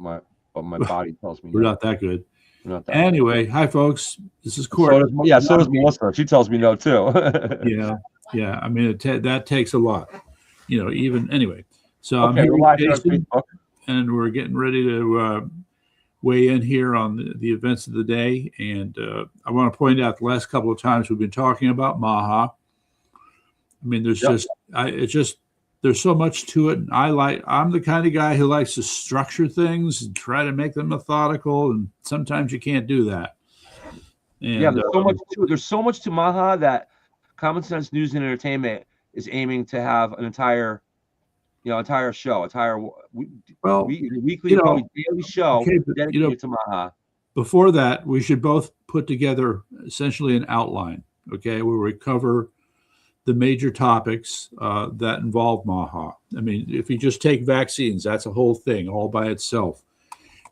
my body tells me We're no. not that good. We're not that Anyway, hi folks. This is good. Court. So does Melissa. She tells me no too. Yeah. I mean, that takes a lot. Even anyway. So I'm Okay, here we're with live on Jason, Facebook. and we're getting ready to weigh in here on the events of the day. And I want to point out the last couple of times we've been talking about Maha. I mean, there's Yep. there's so much to it. And I'm the kind of guy who likes to structure things and try to make them methodical. And sometimes you can't do that. And, Yeah, there's so much to Maha that Common Sense News and Entertainment is aiming to have an entire show, weekly, probably daily show okay, but, dedicated to Maha. Before that, we should both put together essentially an outline, okay, where we cover the major topics that involve Maha. I mean, if you just take vaccines, that's a whole thing all by itself.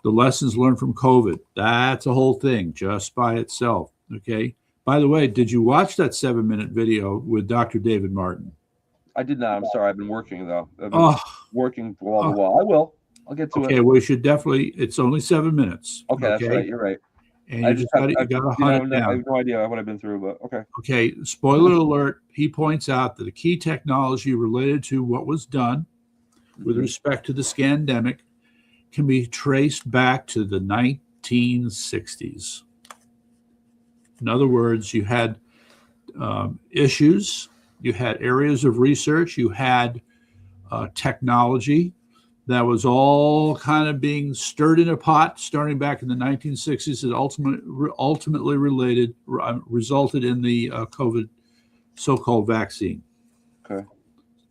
The lessons learned from COVID, that's a whole thing just by itself, okay? By the way, did you watch that 7-minute video with Dr. David Martin? I did not. I'm sorry. I've been working, though. I've been working wall to wall. I will. I'll get to it. Okay, we should definitely. It's only 7 minutes. Okay, that's right. You're right. And you got to hunt it down. I have no idea what I've been through, but okay. Okay, spoiler alert. He points out that a key technology related to what was done with respect to the scandemic can be traced back to the 1960s. In other words, you had issues, you had areas of research, you had technology that was all kind of being stirred in a pot starting back in the 1960s that ultimately resulted in the COVID so-called vaccine. Okay.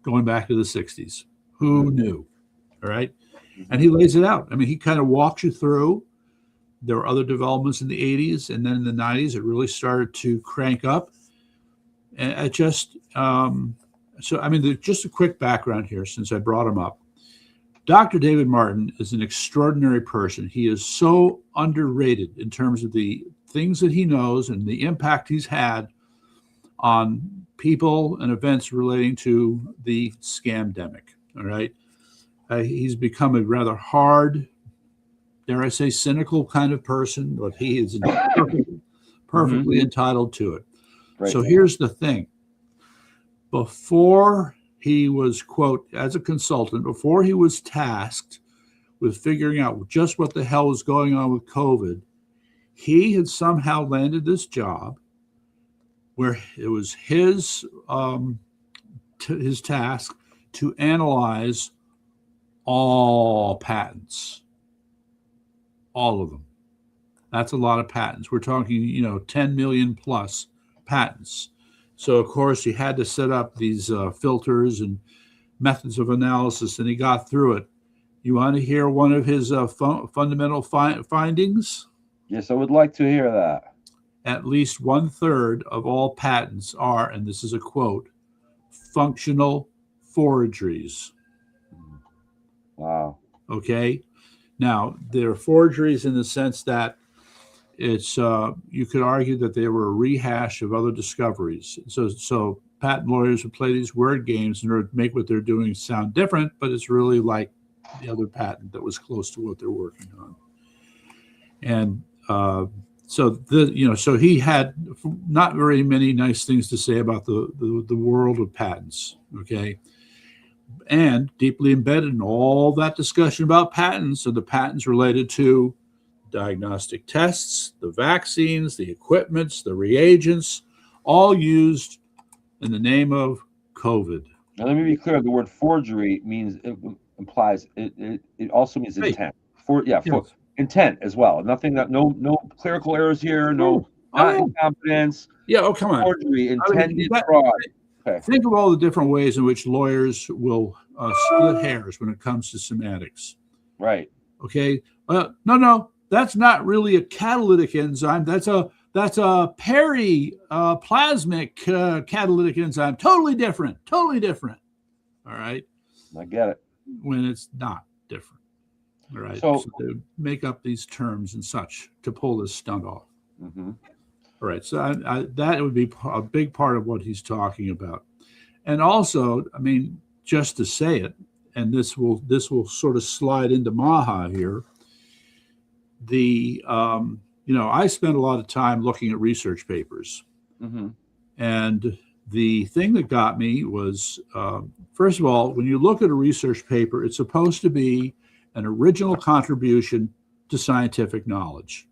Going back to the 60s. Who knew? All right. And he lays it out. I mean, he kind of walks you through. There were other developments in the 80s, and then in the 90s, it really started to crank up. And I just, just a quick background here since I brought him up. Dr. David Martin is an extraordinary person. He is so underrated in terms of the things that he knows and the impact he's had on people and events relating to the scamdemic. All right. He's become a rather hard, dare I say, cynical kind of person, but he is perfectly entitled to it. Right. So here's the thing. Before he was, quote, as a consultant, before he was tasked with figuring out just what the hell was going on with COVID, he had somehow landed this job where it was his task to analyze all patents, all of them. That's a lot of patents. We're talking, 10 million plus patents. So, of course, he had to set up these filters and methods of analysis, and he got through it. You want to hear one of his fundamental findings? Yes, I would like to hear that. At least 1/3 of all patents are, and this is a quote, functional forgeries. Wow. Okay. Now, they're forgeries in the sense that it's you could argue that they were a rehash of other discoveries. So patent lawyers would play these word games in order to make what they're doing sound different, but it's really like the other patent that was close to what they're working on. And so he had not very many nice things to say about the world of patents. Okay. And deeply embedded in all that discussion about patents are the patents related to diagnostic tests, the vaccines, the equipments, the reagents, all used in the name of COVID. Now, let me be clear. The word forgery implies it also means intent. Intent as well. Nothing that no clerical errors here. No incompetence. Yeah. Oh, come on. Forgery, intended fraud. Okay. Think of all the different ways in which lawyers will split hairs when it comes to semantics. Right. Okay. No, that's not really a catalytic enzyme. That's a periplasmic catalytic enzyme. Totally different. All right. I get it. When it's not different. All right. So they make up these terms and such to pull this stunt off. Mm-hmm. All right, so that would be a big part of what he's talking about. And also, I mean, just to say it, and this will sort of slide into Maha here, I spent a lot of time looking at research papers. Mm-hmm. And the thing that got me was, first of all, when you look at a research paper, it's supposed to be an original contribution to scientific knowledge,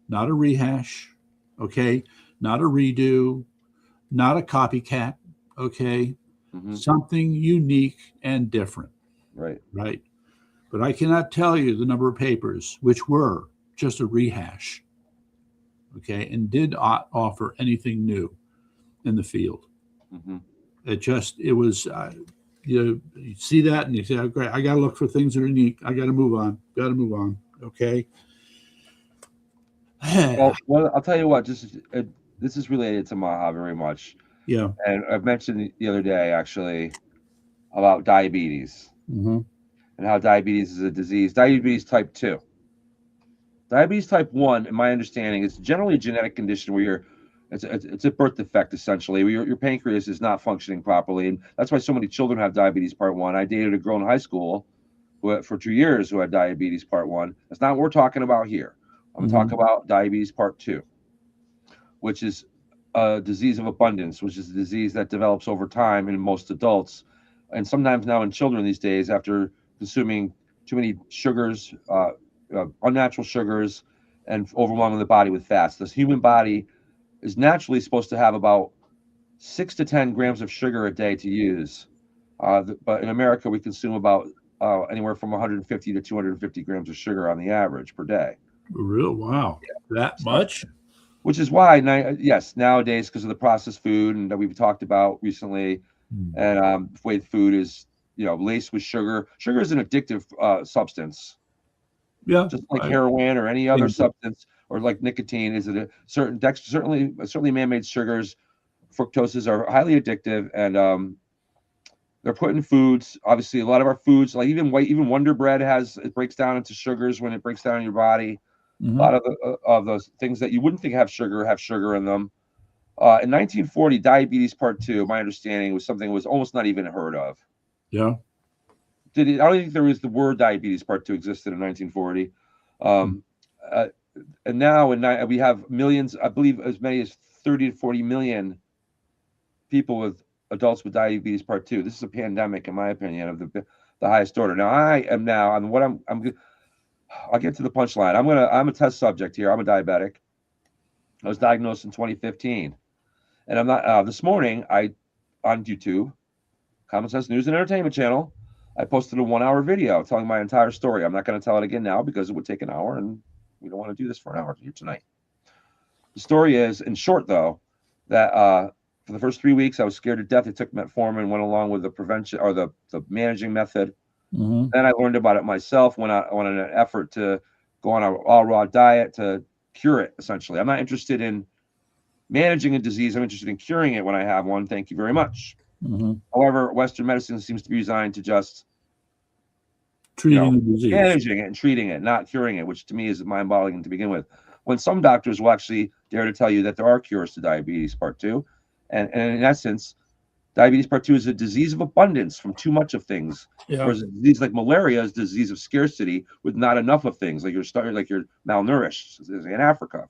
not a rehash, okay? Not a redo, not a copycat, okay? Mm-hmm. Something unique and different. Right. Right. But I cannot tell you the number of papers which were just a rehash, okay, and did not offer anything new in the field. Mm-hmm. It was, you see that and you say, oh, great, I got to look for things that are unique. I got to move on. Okay. Well, I'll tell you what, just this is related to Maha very much. Yeah. And I've mentioned the other day, actually, about diabetes. Mm-hmm. And how diabetes is a disease. Diabetes type 2. Diabetes type 1, in my understanding, is generally a genetic condition where it's a birth defect, essentially, where your pancreas is not functioning properly. And that's why so many children have diabetes part 1. I dated a girl in high school for 2 years who had diabetes part 1. That's not what we're talking about here. I'm talking about diabetes part 2, which is a disease of abundance, which is a disease that develops over time in most adults. And sometimes now in children these days, after consuming too many sugars, unnatural sugars, and overwhelming the body with fats. The human body is naturally supposed to have about 6 to 10 grams of sugar a day to use. But in America, we consume about anywhere from 150 to 250 grams of sugar on the average per day. Real? Wow. That much? Which is why, yes, nowadays, because of the processed food and that we've talked about recently, and the way food is, laced with sugar. Sugar is an addictive substance. Yeah. Just like heroin or any other substance, or like nicotine. Is it a certain certainly man-made sugars, fructoses are highly addictive, and they're put in foods. Obviously, a lot of our foods, like even Wonder Bread, it breaks down into sugars when it breaks down in your body. Mm-hmm. A lot of those things that you wouldn't think have sugar in them. In 1940, diabetes part 2, my understanding, was something that was almost not even heard of. Yeah. I don't think there was the word diabetes part 2 existed in 1940. And now we have millions, I believe as many as 30 to 40 million people adults with diabetes part 2. This is a pandemic, in my opinion, of the highest order. Now I'll get to the punchline. I'm a test subject here. I'm a diabetic. I was diagnosed in 2015. And I'm not, this morning, on YouTube, Common Sense News and Entertainment Channel, I posted a 1-hour video telling my entire story. I'm not going to tell it again now because it would take an hour, and we don't want to do this for an hour here tonight. The story is, in short, though, that for the first 3 weeks, I was scared to death. I took metformin, went along with the prevention or the managing method. Mm-hmm. Then I learned about it myself, went on an effort to go on an all-raw diet to cure it, essentially. I'm not interested in managing a disease. I'm interested in curing it when I have one. Thank you very much. Mm-hmm. However, Western medicine seems to be designed to just treating the disease, managing it and treating it, not curing it, which to me is mind-boggling to begin with. When some doctors will actually dare to tell you that there are cures to diabetes part 2. And in essence, diabetes part 2 is a disease of abundance from too much of things. Yeah. Whereas a disease like malaria is a disease of scarcity with not enough of things, like you're malnourished in Africa.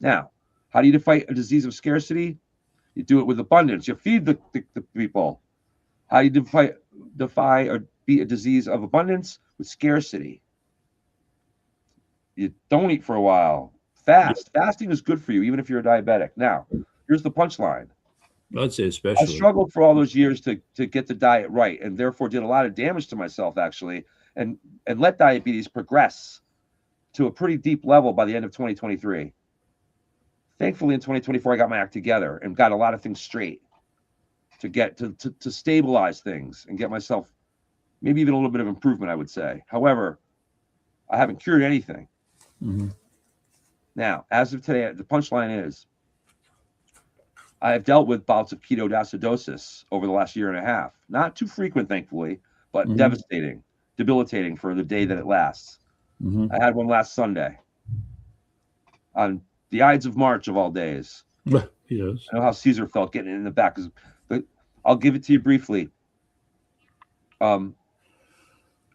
Now, how do you fight a disease of scarcity? You do it with abundance. You feed the people. How do you defy or beat a disease of abundance? With scarcity. You don't eat for a while. Fast. Fasting is good for you, even if you're a diabetic. Now, here's the punchline. I'd say especially. I struggled for all those years to get the diet right, and therefore did a lot of damage to myself, actually, and let diabetes progress to a pretty deep level by the end of 2023. Thankfully, in 2024, I got my act together and got a lot of things straight to get to stabilize things and get myself maybe even a little bit of improvement, I would say. However, I haven't cured anything. Mm-hmm. Now, as of today, the punchline is I have dealt with bouts of ketoacidosis over the last year and a half. Not too frequent, thankfully, but devastating, debilitating for the day that it lasts. Mm-hmm. I had one last Sunday on the Ides of March of all days. Yes. I know how Caesar felt getting it in the back. But I'll give it to you briefly.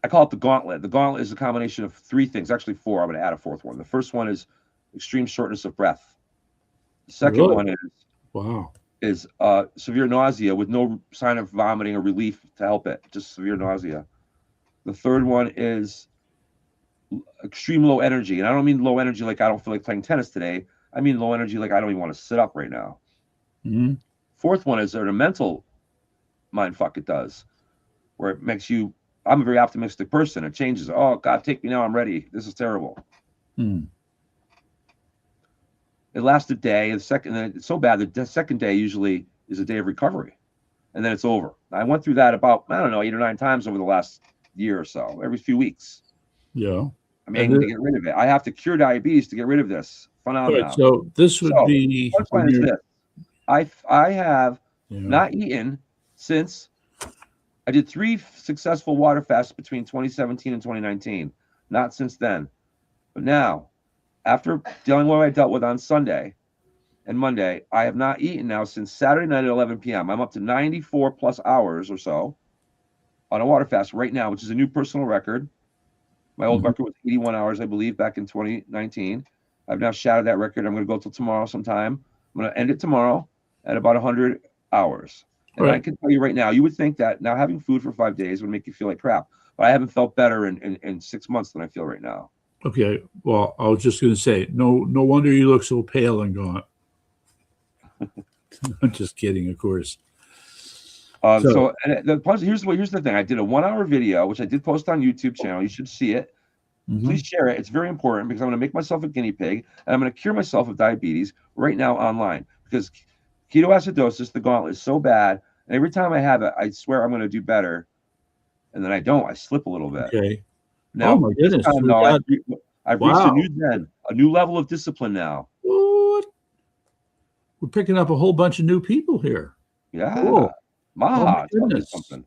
I call it the gauntlet. The gauntlet is a combination of three things, actually four. I'm going to add a fourth one. The first one is extreme shortness of breath. The second Really? one Wow. is severe nausea with no sign of vomiting or relief to help it, just severe nausea. The third one is extreme low energy. And I don't mean low energy like I don't feel like playing tennis today. I mean low energy like I don't even want to sit up right now. Mm-hmm. Fourth one is a mental mind fuck it does, where it makes you, I'm a very optimistic person. It changes. Oh, God, take me now. I'm ready. This is terrible. Mm. It lasts a day. The second, it's so bad that the second day usually is a day of recovery. And then it's over. I went through that about, I don't know, 8 or 9 times over the last year or so, every few weeks. Yeah. I'm aiming to get rid of it. I have to cure diabetes to get rid of this phenomenon. Right, so this would be. What's fine is this. I have not eaten since I did 3 successful water fasts between 2017 and 2019. Not since then. But now, after dealing with what I dealt with on Sunday and Monday, I have not eaten now since Saturday night at 11 p.m. I'm up to 94 plus hours or so on a water fast right now, which is a new personal record. My old record was 81 hours, I believe, back in 2019. I've now shattered that record. I'm going to go till tomorrow sometime. I'm going to end it tomorrow at about 100 hours. And I can tell you right now, you would think that now having food for 5 days would make you feel like crap. But I haven't felt better in 6 months than I feel right now. Okay. Well, I was just going to say, no wonder you look so pale and gaunt. I'm just kidding, of course. Here's the thing. I did a 1-hour video, which I did post on YouTube channel. You should see it. Mm-hmm. Please share it. It's very important because I'm going to make myself a guinea pig and I'm going to cure myself of diabetes right now online because ketoacidosis, the gauntlet, is so bad. And every time I have it, I swear I'm going to do better. And then I don't. I slip a little bit. Okay. Now, oh my goodness. I've reached a new level of discipline now. What? We're picking up a whole bunch of new people here. Yeah. Cool. Maha, tell me something.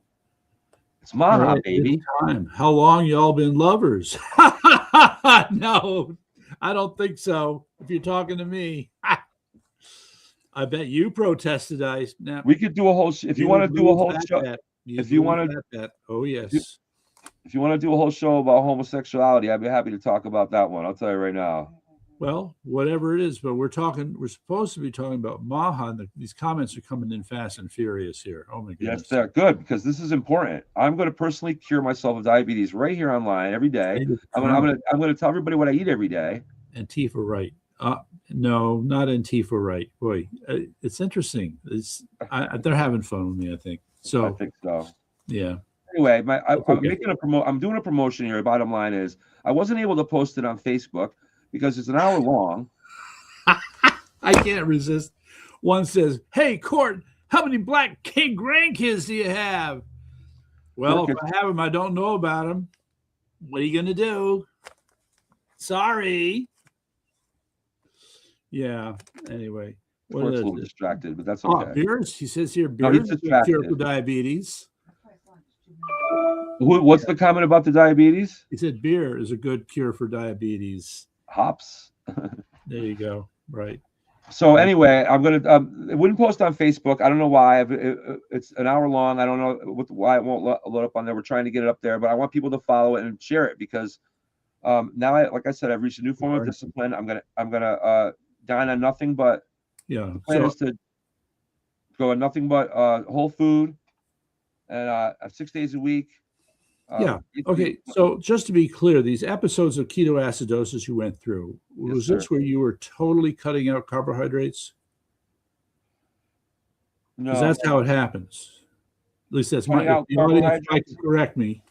It's Maha, right, baby. Time. How long y'all been lovers? No, I don't think so. If you're talking to me, I bet you protested. We could do a whole. If you want to do a whole show, if you want to, oh yes. If you want to do a whole show about homosexuality, I'd be happy to talk about that one. I'll tell you right now. Well, whatever it is, but we're supposed to be talking about Maha, and these comments are coming in fast and furious here. Oh my goodness. Yes, they're good because this is important. I'm going to personally cure myself of diabetes right here online every day. I'm going to tell everybody what I eat every day. Antifa right. No, not Antifa right. Boy, it's interesting. They're having fun with me, I think. So I think so. Yeah. Anyway, I'm doing a promotion here. The bottom line is I wasn't able to post it on Facebook because it's an hour long. I can't resist. One says, "Hey, Court, how many black grandkids do you have?" Well, if I have them, I don't know about them. What are you going to do? Sorry. Yeah. Anyway. Court's a little distracted, but that's okay. Beers? He says here, beers is a cure for diabetes. What's the comment about the diabetes? He said beer is a good cure for diabetes. Hops. There you go. Right. So anyway, I'm gonna. It wouldn't post on Facebook. I don't know why. It's an hour long. I don't know why it won't load up on there. We're trying to get it up there, but I want people to follow it and share it because now, like I said, I've reached a new form of discipline. I'm gonna dine on nothing but. Yeah. The plan is to go on nothing but whole food, and 6 days a week. Yeah. Okay. So just to be clear, these episodes of ketoacidosis you went through, was this where you were totally cutting out carbohydrates? No. Because that's how it happens. At least that's my audience might correct me.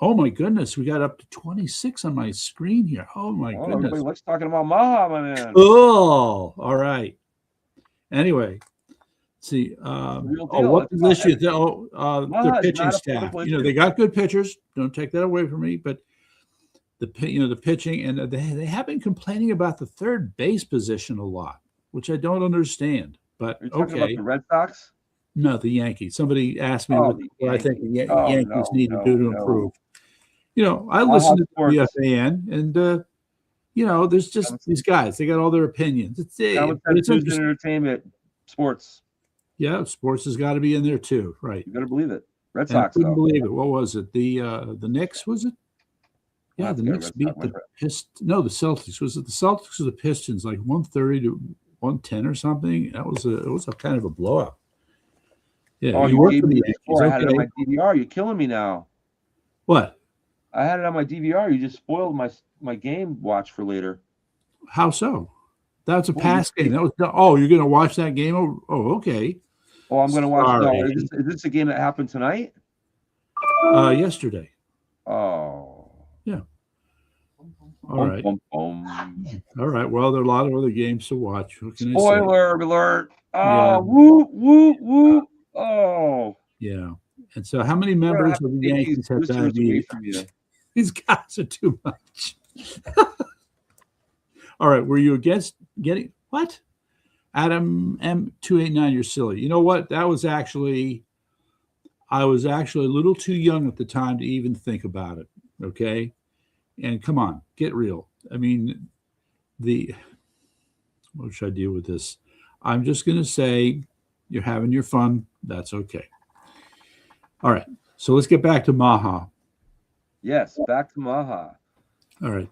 Oh my goodness, we got up to 26 on my screen here. Oh my goodness. Everybody likes talking about Maha, my man. Oh, all right. Anyway. See, what position? Their pitching staff. They got good pitchers. Don't take that away from me. But the pitching, and they have been complaining about the third base position a lot, which I don't understand. But are you talking about the Red Sox? No, the Yankees. Somebody asked me what I think the Yankees need to do to improve. I listen to the FAN, and there's just these guys. They got all their opinions. It's entertainment, sports. Yeah, sports has got to be in there too, right? You got to believe it. Red And I Sox, couldn't though. believe it. What was it? The Knicks, was it? Yeah, That's the good. Knicks Red beat Sox, the right. Pistons. No, the Celtics. Was it the Celtics or the Pistons? Like 130 to 110 or something. It was a kind of a blowout. Yeah, Oh, you you work gave for me the this Yankees. before. I had it on Okay. my DVR. You're killing me now. What? I had it on my DVR. You just spoiled my game watch for later. How so? That's a Oh, past game. That was you're going to watch that game? Oh, okay. Oh, I'm going to watch. No, Sorry. is this a game that happened tonight? Yesterday. Oh. Yeah. All right. All right. Well, there are a lot of other games to watch. What can I say? Spoiler alert. Oh, Yeah. woo, woo, woo. Oh. Yeah. And so, how many members of the Yankees have diabetes? These guys are too much. All right. Were you against getting what? Adam M289, you're silly. You know what? I was actually a little too young at the time to even think about it. Okay. And come on, get real. I mean, what should I deal with this? I'm just going to say you're having your fun. That's okay. All right. So let's get back to Maha. Yes, back to Maha. All right.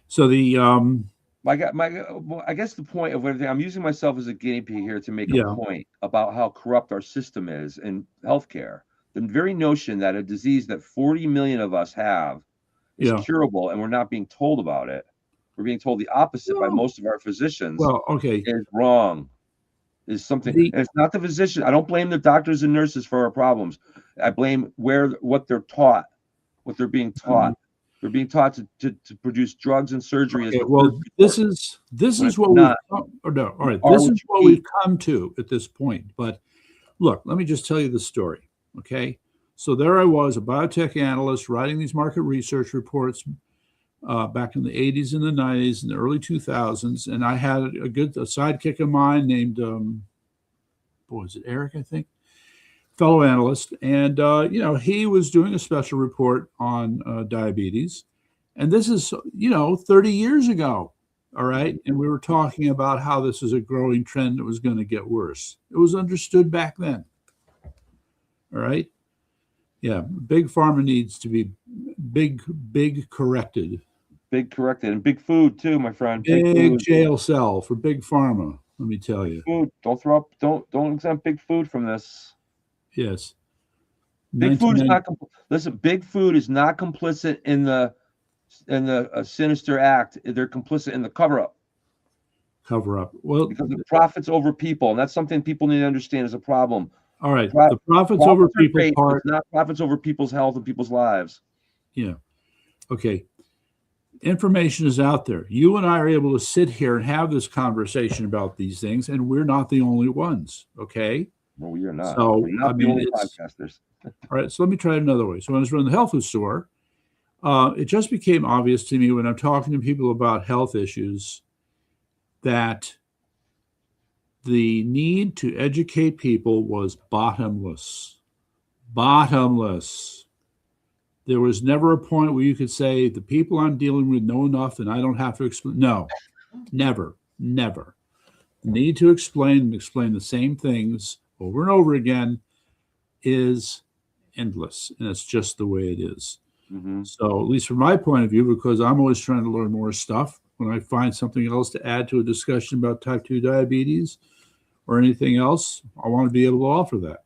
So I guess the point of everything, I'm using myself as a guinea pig here to make a point about how corrupt our system is in healthcare. The very notion that a disease that 40 million of us have is curable and we're not being told about it. We're being told the opposite by most of our physicians. Well, okay. Is wrong. Is something, and it's not the physician. I don't blame the doctors and nurses for our problems. I blame what they're taught, what they're being taught. They're being taught to produce drugs and surgery. Okay, well, this is what we've come, all right. This is what we've come to at this point. But look, let me just tell you the story. Okay, so there I was, a biotech analyst, writing these market research reports back in the 80s and the 90s and the early 2000s, and I had a sidekick of mine named, is it Eric? I think. Fellow analyst, and he was doing a special report on diabetes, and this is 30 years ago, all right, and we were talking about how this is a growing trend that was going to get worse. It was understood back then, all right. Yeah, big pharma needs to be big corrected. Big corrected, and big food too, my friend. Big jail cell for big pharma. Let me tell you. Food. Don't exempt big food from this. Yes. Big food is not. Listen, big food is not complicit in the sinister act. They're complicit in the cover-up. Well, because it profits over people, and that's something people need to understand is a problem. All right, the profits over people part, not profits over people's health and people's lives. Yeah. Okay. Information is out there. You and I are able to sit here and have this conversation about these things, and we're not the only ones. Okay. Well, you're not. So, you're not the only podcasters. All right. So let me try it another way. So when I was running the health food store, it just became obvious to me when I'm talking to people about health issues that the need to educate people was bottomless. Bottomless. There was never a point where you could say the people I'm dealing with know enough and I don't have to explain. No, never. The need to explain the same things over and over again is endless, and it's just the way it is. Mm-hmm. So, at least from my point of view, because I'm always trying to learn more stuff, when I find something else to add to a discussion about type 2 diabetes or anything else, I want to be able to offer that.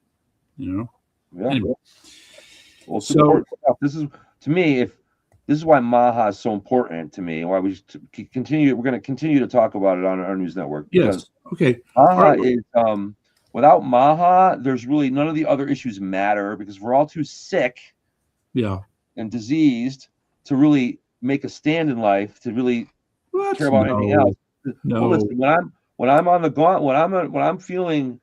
Yeah. Anyway. Well, so this is, to me, this is why Maha is so important to me. Why we're going to continue to talk about it on our news network. Yes. Okay. Maha is without Maha, there's really none of the other issues matter because we're all too sick. Yeah. And diseased to really make a stand in life, to really care about anything else. No. Well, listen, when I'm on the gauntlet, when I'm feeling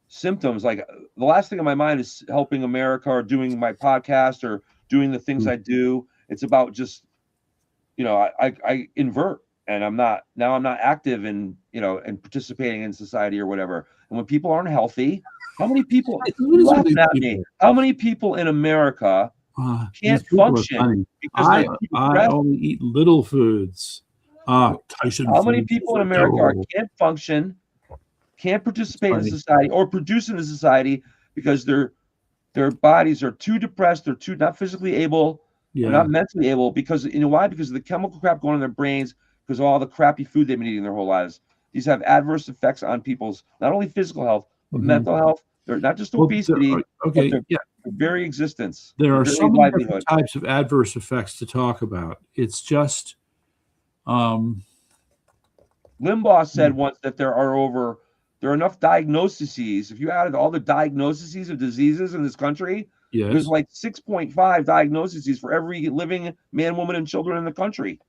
symptoms, like the last thing on my mind is helping America or doing my podcast or doing the things I do. It's about just, I invert and I'm not active in, and participating in society or whatever. And when people aren't healthy, how many people in America can't function because I only eat little foods. Tyson how many people in America can't function, can't participate in society or produce in the society because they're their bodies are too depressed, they're too not physically able, or not mentally able, because you know why? Because of the chemical crap going in their brains, because of all the crappy food they've been eating their whole lives. These have adverse effects on people's not only physical health, but mental health. They're not just obesity, but their very existence. There are very so many livelihood. different types of adverse effects to talk about. It's just Limbaugh said once that there are enough diagnoses. If you added all the diagnoses of diseases in this country, there's like 6.5 diagnoses for every living man, woman, and children in the country.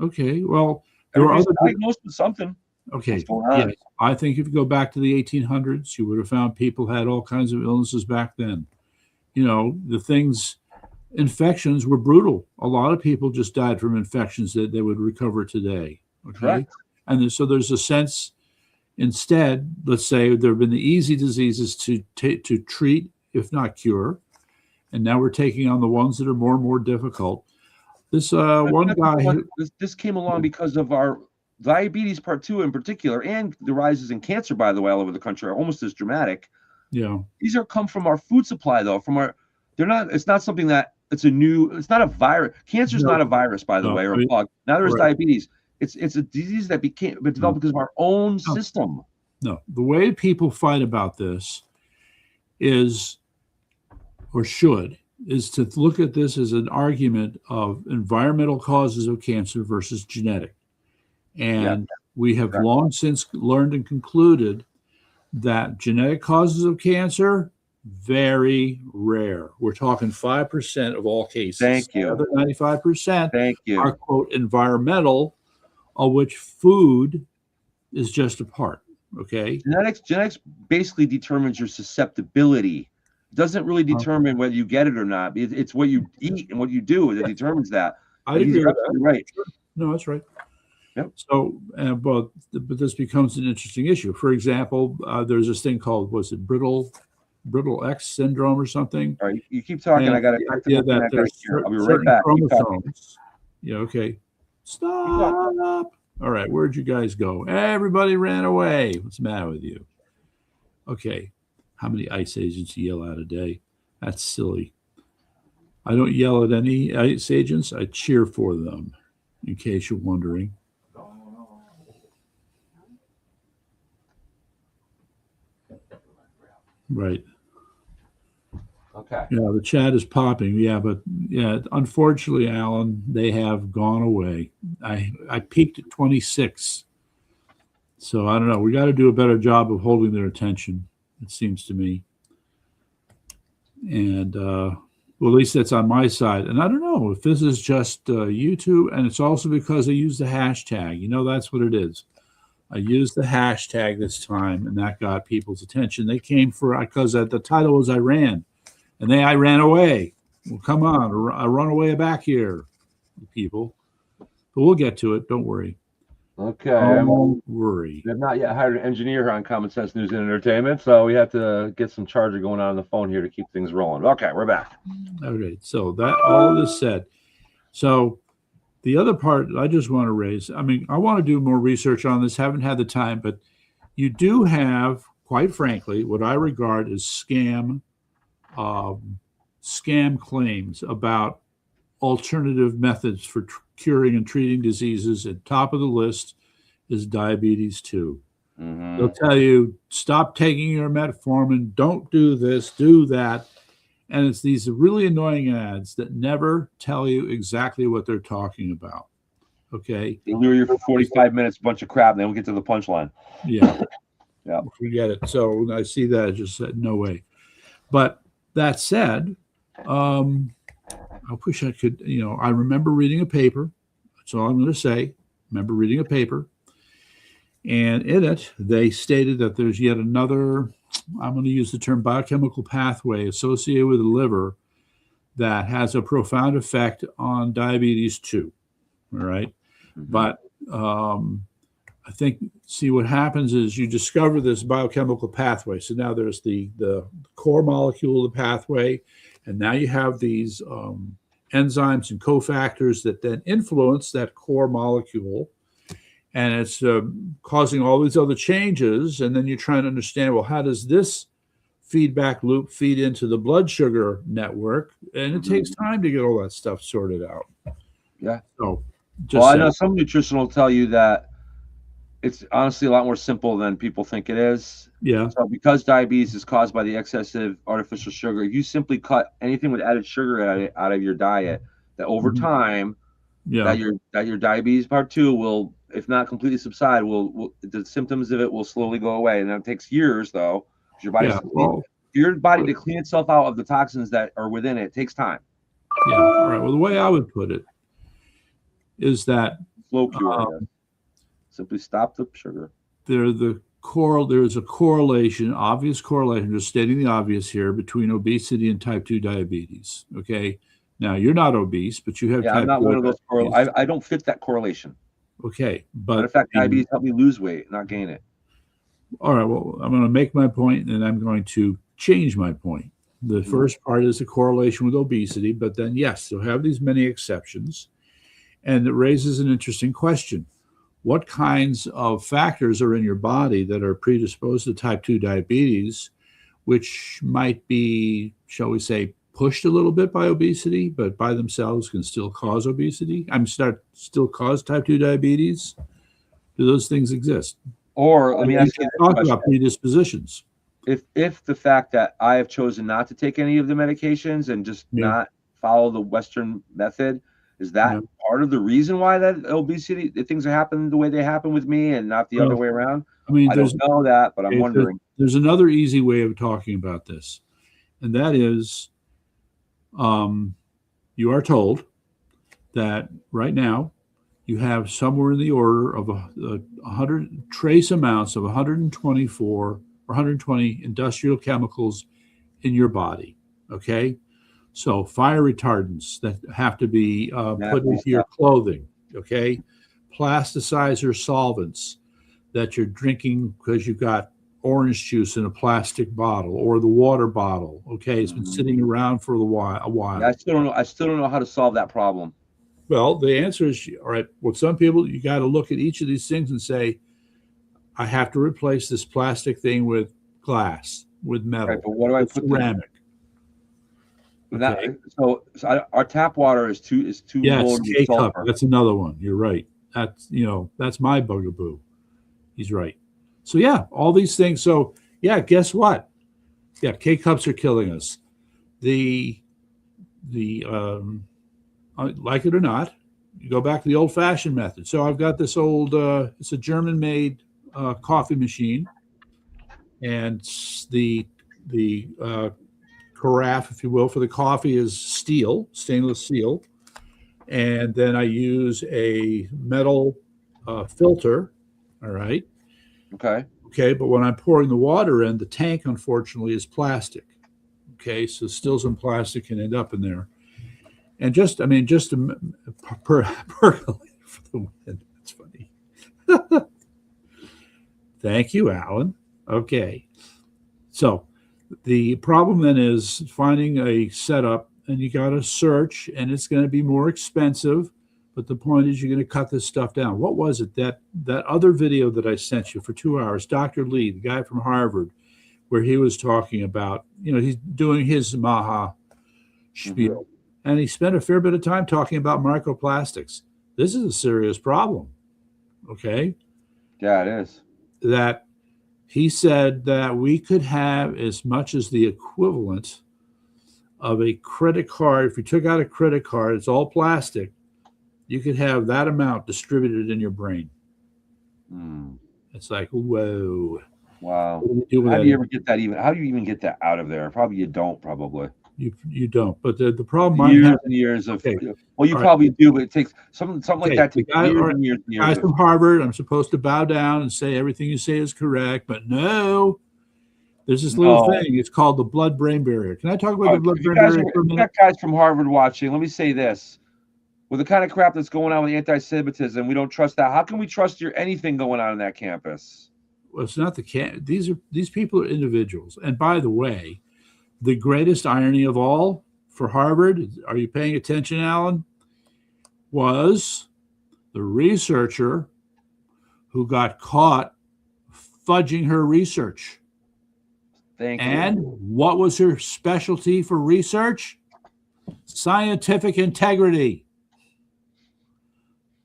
Okay, well, there are other diagnosed with something. Okay, yes. I think if you go back to the 1800s, you would have found people had all kinds of illnesses back then. You know, infections were brutal. A lot of people just died from infections that they would recover today. Okay. Correct. And so there's a sense, instead, let's say there have been the easy diseases to treat, if not cure. And now we're taking on the ones that are more and more difficult. This one guy. This came along because of our diabetes part 2 in particular, and the rises in cancer, by the way, all over the country are almost as dramatic. Yeah. These come from our food supply, though. It's not something that it's not a virus. Cancer is not a virus, by the way, or a bug. Now there's diabetes. It's a disease that developed because of our own system. No, the way people fight about this is to look at this as an argument of environmental causes of cancer versus genetic. And we have long since learned and concluded that genetic causes of cancer, very rare. We're talking 5% of all cases. Thank you. The other 95% Thank you. are, quote, environmental, of which food is just a part. Okay. Genetics basically determines your susceptibility. It doesn't really determine whether you get it or not. It's what you eat and what you do that determines that. I agree with that. Right. No, that's right. Yep. So, but this becomes an interesting issue. For example, there's this thing called, was it brittle X syndrome or something? All right, you keep talking. I got to. Yeah, that there's I'll be right back. Chromosomes. Yeah. Okay. Stop. All right. Where'd you guys go? Everybody ran away. What's the matter with you? Okay. How many ICE agents you yell at a day? That's silly. I don't yell at any ICE agents. I cheer for them, in case you're wondering. Right. Okay. Yeah, the chat is popping. Yeah, but unfortunately, Alan, they have gone away. I peaked at 26. So I don't know. We got to do a better job of holding their attention, it seems to me. And well, at least that's on my side. And I don't know if this is just YouTube, and it's also because I use the hashtag. That's what it is. I used the hashtag this time, and that got people's attention. They came because the title was Iran, and I ran away. Well, come on, I run away back here, people. But we'll get to it. Don't worry. Okay. Don't worry. They've not yet hired an engineer here on Common Sense News and Entertainment, so we have to get some charger going on the phone here to keep things rolling. Okay, we're back. Okay, so that all this said, so the other part I just want to raise, I want to do more research on this, haven't had the time, but you do have, quite frankly, what I regard as scam claims about alternative methods for curing and treating diseases. At top of the list is diabetes 2. Mm-hmm. They'll tell you, stop taking your metformin, don't do this, do that. And it's these really annoying ads that never tell you exactly what they're talking about. Okay. They lure you for 45 minutes, a bunch of crap, and then we'll get to the punchline. Yeah. Yeah. Forget it. So when I see that, I just said, no way. But that said, I wish I could, I remember reading a paper. That's all I'm going to say. Remember reading a paper. And in it, they stated that there's yet another, I'm going to use the term biochemical pathway associated with the liver that has a profound effect on diabetes 2. All right. Mm-hmm. But I think, see, what happens is you discover this biochemical pathway. So now there's the core molecule of the pathway, and now you have these enzymes and cofactors that then influence that core molecule. And it's causing all these other changes. And then you're trying to understand, well, how does this feedback loop feed into the blood sugar network, and it takes time to get all that stuff sorted out. Yeah. So, Well, I know some nutrition will tell you that it's honestly a lot more simple than people think it is. Yeah. So because diabetes is caused by the excessive artificial sugar, if you simply cut anything with added sugar out of your diet, that over time, Yeah. that your diabetes part 2 will, if not completely subside, will the symptoms of it will slowly go away. And that takes years, though, because your body to clean itself out of the toxins that are within it takes time. Yeah. All right. Well, the way I would put it is that slow cure. Simply stop the sugar. There's a correlation, obvious correlation, just stating the obvious here, between obesity and type 2 diabetes. Okay. Now, you're not obese, but you have type 2 I'm not one of those. I don't fit that correlation. Okay. But in fact, diabetes helped me lose weight, not gain it. All right. Well, I'm going to make my point, and I'm going to change my point. The first part is the correlation with obesity, but then, yes, you'll have these many exceptions. And it raises an interesting question. What kinds of factors are in your body that are predisposed to type 2 diabetes, which might be, shall we say, pushed a little bit by obesity, but by themselves can still cause obesity? Still cause type 2 diabetes? Do those things exist? Or let me ask you talk about predispositions. If the fact that I have chosen not to take any of the medications and just not follow the Western method, is that part of the reason why that obesity, the things are happening the way they happen with me and not the other way around? I mean, I don't know that, but I'm wondering. There's another easy way of talking about this, and that is you are told that right now you have somewhere in the order of 100 trace amounts of 124 or 120 industrial chemicals in your body, okay? So fire retardants that have to be put into your clothing, okay? Plasticizer solvents that you're drinking because you got orange juice in a plastic bottle or the water bottle, okay? It's been sitting around for a while. Yeah, I still don't know how to solve that problem. Well, the answer is, all right, with some people, you got to look at each of these things and say, I have to replace this plastic thing with glass, with metal, right, but what do I put ceramic. Okay. So our tap water is too low in sulfur. That's another one. You're right. That's my bugaboo. He's right. So yeah, all these things. So yeah, guess what? Yeah, K-cups are killing us. Like it or not, you go back to the old-fashioned method. So I've got this old, it's a German-made coffee machine, and the carafe, if you will, for the coffee is stainless steel, and then I use a metal filter. All right. Okay, but when I'm pouring the water in, the tank unfortunately is plastic. Okay, so still some plastic can end up in there. And just to percolate for the win. That's funny. Thank you, Alan. Okay. So the problem then is finding a setup, and you got to search, and it's going to be more expensive. But the point is you're going to cut this stuff down. What was it? That other video that I sent you for 2 hours, Dr. Lee, the guy from Harvard, where he was talking about, he's doing his Maha spiel. And he spent a fair bit of time talking about microplastics. This is a serious problem. Okay? Yeah, it is. That he said that we could have as much as the equivalent of a credit card. If you took out a credit card, it's all plastic, you could have that amount distributed in your brain. It's like, whoa. Wow. How do you ever get that how do you even get that out of there? Probably you don't, probably. You don't. But the problem years and years of well, you probably do, but it takes something like that takes years and years and years. Guys from Harvard, I'm supposed to bow down and say everything you say is correct, but no. There's this little thing. It's called the blood-brain barrier. Can I talk about the blood-brain barrier for a minute? Got guys from Harvard watching. Let me say this. With the kind of crap that's going on with anti-Semitism, we don't trust that. How can we trust anything going on in that campus? Well, it's not these people are individuals. And by the way, the greatest irony of all for Harvard, are you paying attention, Alan? Was the researcher who got caught fudging her research. Thank you. And what was her specialty for research? Scientific integrity.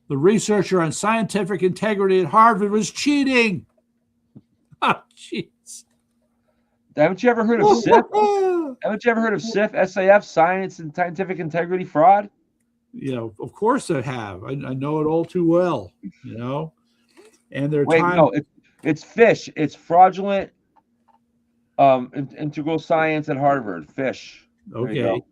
The researcher on scientific integrity at Harvard was cheating. Oh, jeez. Haven't you ever heard of SIF? Haven't you ever heard of SIF, SAF, Science and Scientific Integrity Fraud? You know, of course I have. I know it all too well, you know. And there are times. No, it's FISH. It's fraudulent integral science at Harvard. FISH. Okay.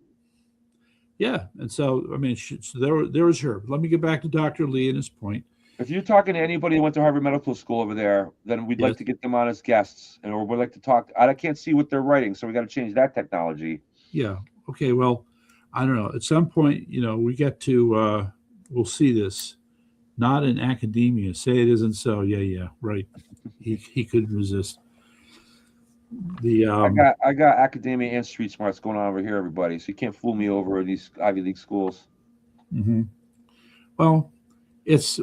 Yeah, and so I mean, so there was her. Let me get back to Dr. Lee and his point. If you're talking to anybody who went to Harvard Medical School over there, then we'd like to get them on as guests, and or we'd like to talk. I can't see what they're writing, so we got to change that technology. Yeah. Okay. Well, I don't know. At some point, you know, we get to we'll see this. Not in academia. Say it isn't so. Yeah. Right. He couldn't resist. I got academia and street smarts going on over here, everybody. So you can't fool me over these Ivy League schools. Mm-hmm. Well, it's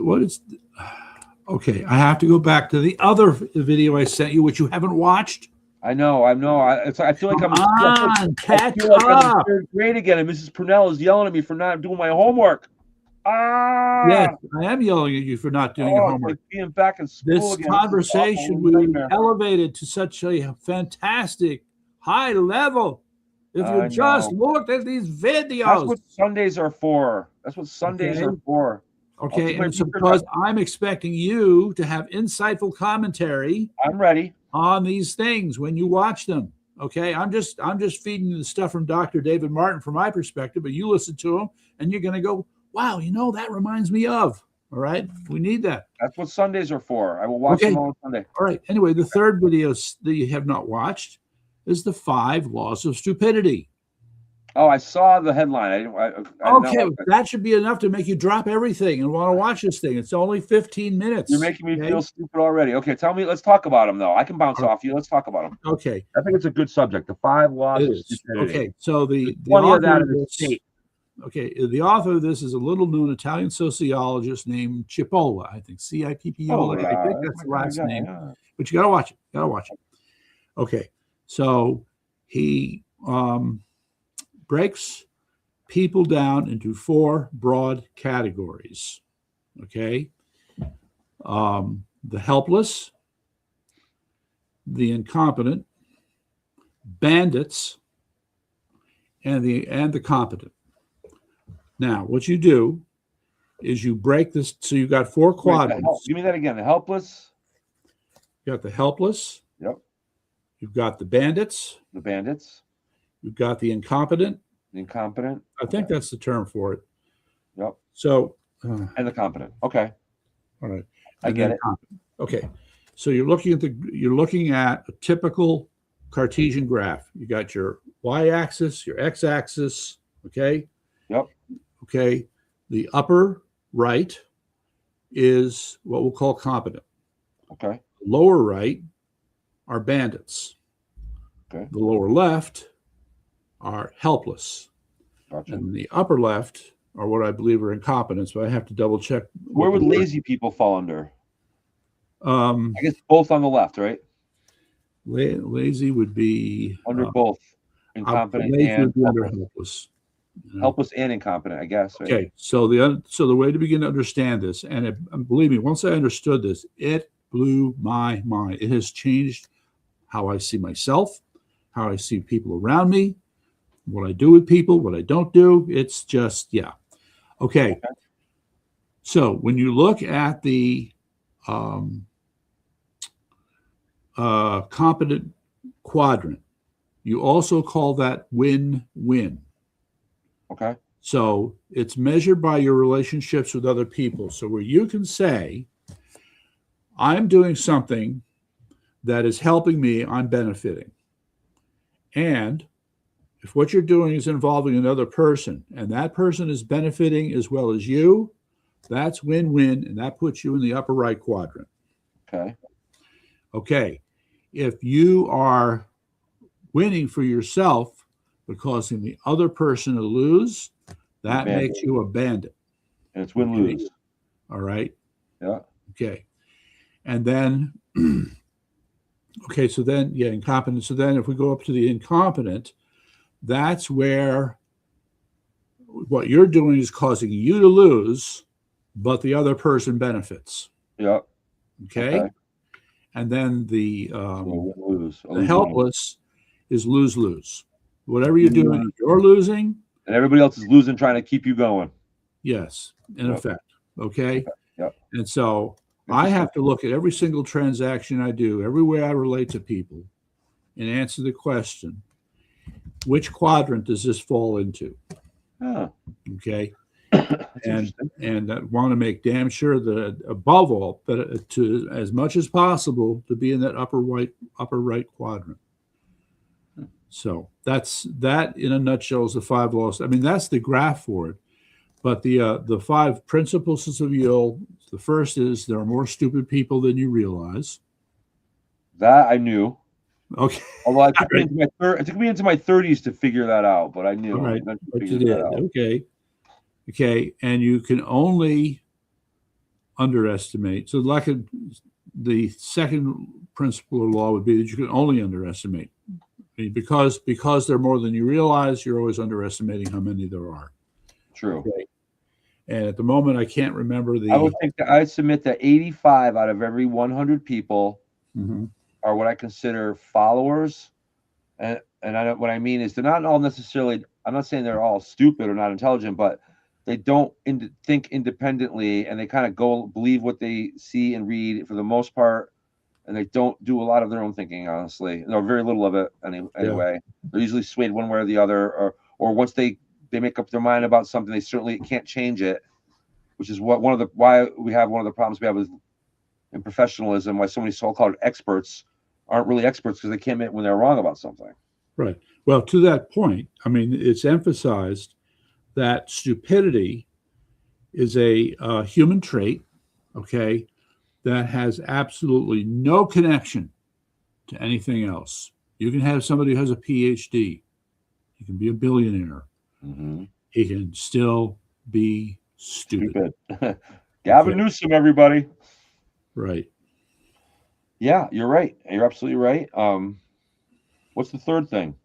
okay. I have to go back to the other video I sent you, which you haven't watched. I know. I feel like catch up. I'm in third grade again, and Mrs. Purnell is yelling at me for not doing my homework. Yes, I am yelling at you for not doing your homework. Like being back in school this conversation will be elevated to such a fantastic high level if you just looked at these videos. That's what Sundays are for. Okay, and it's because I'm expecting you to have insightful commentary. I'm ready on these things when you watch them. Okay, I'm just feeding you the stuff from Dr. David Martin from my perspective, but you listen to him and you're going to go, wow, you know, that reminds me of. All right, we need that. That's what Sundays are for. I will watch them on Sunday. All right. Anyway, the third video that you have not watched is the 5 Laws of Stupidity. Oh, I saw the headline. Okay, that should be enough to make you drop everything and want to watch this thing. It's only 15 minutes. You're making me feel stupid already. Okay, tell me. Let's talk about them, though. I can bounce off you. Let's talk about them. Okay. I think it's a good subject. The 5 Laws of Stupidity. Okay, so the author of this, the author of this is a little-known Italian sociologist named Cipolla. I think Cippola. I think that's the last name. Yeah. But you got to watch it. Okay, so he breaks people down into 4 broad categories. Okay, the helpless, the incompetent, bandits, and the competent. Now, what you do is you break this. So you got 4 quadrants. Give me that again. The helpless. You got the helpless. Yep. You've got the bandits. The bandits. You've got the incompetent. The incompetent. I think that's the term for it. Yep. So. And the competent. Okay. All right. I get it. Okay. So you're looking at a typical Cartesian graph. You got your y-axis, your x-axis. Okay. Yep. Okay. The upper right is what we'll call competent. Okay. Lower right are bandits. Okay. The lower left are helpless. Gotcha. And the upper left are what I believe are incompetents, but I have to double check. Where would lazy people fall under? I guess both on the left, right? Lazy would be under both. Incompetent and under helpless. Helpless and incompetent, I guess. Right? Okay, so the way to begin to understand this, and believe me, once I understood this, it blew my mind. It has changed how I see myself, how I see people around me, what I do with people, what I don't do. It's just, yeah. Okay. So when you look at the competent quadrant, you also call that win-win. Okay. So it's measured by your relationships with other people. So where you can say, I'm doing something that is helping me, I'm benefiting. And if what you're doing is involving another person and that person is benefiting as well as you, that's win-win, and that puts you in the upper right quadrant. Okay. Okay. If you are winning for yourself but causing the other person to lose, that makes you a bandit. And it's win-lose. All right. Yeah. Okay. And then Okay, so then, yeah, incompetent. So then if we go up to the incompetent, that's where what you're doing is causing you to lose, but the other person benefits. Yep. Okay. Okay. And then the So lose. helpless is lose lose. Whatever you're You doing, lose. you're losing. And everybody else is losing, trying to keep you going. Yes, in Yep. effect. Okay. Yep. And so I have to look at every single transaction I do, every way I relate to people, and answer the question, which quadrant does this fall into? Oh, Okay. that's And interesting. I want to make damn sure that above all, that to as much as possible to be in that upper right quadrant. So that's that in a nutshell is the 5 laws. I mean, that's the graph for it. But the 5 principles of Yule, the first is there are more stupid people than you realize. That I knew. Okay. Although it took me into my 30s to figure that out, but I knew. All right. I But you figured did. that out. Okay. Okay. And you can only underestimate. So the second principle of law would be that you can only underestimate. I mean, because there are more than you realize, you're always underestimating how many there are. True. Okay. And at the moment, I can't remember I would think that I submit that 85 out of every 100 people are what I consider followers. And what I mean is they're not all necessarily, I'm not saying they're all stupid or not intelligent, but they don't think independently, and they kind of believe what they see and read for the most part, and they don't do a lot of their own thinking, honestly. No, very little of it anyway. Yeah. They're usually swayed one way or the other, or once they make up their mind about something, they certainly can't change it, which is why we have one of the problems we have in professionalism, why so many so-called experts aren't really experts, because they can't admit when they're wrong about something. Right. Well, to that point, I mean, it's emphasized that stupidity is a human trait, okay, that has absolutely no connection to anything else. You can have somebody who has a PhD. He can be a billionaire. Mm-hmm. He can still be stupid. Gavin Newsom, everybody. Right. Yeah, you're right. You're absolutely right. What's the third thing?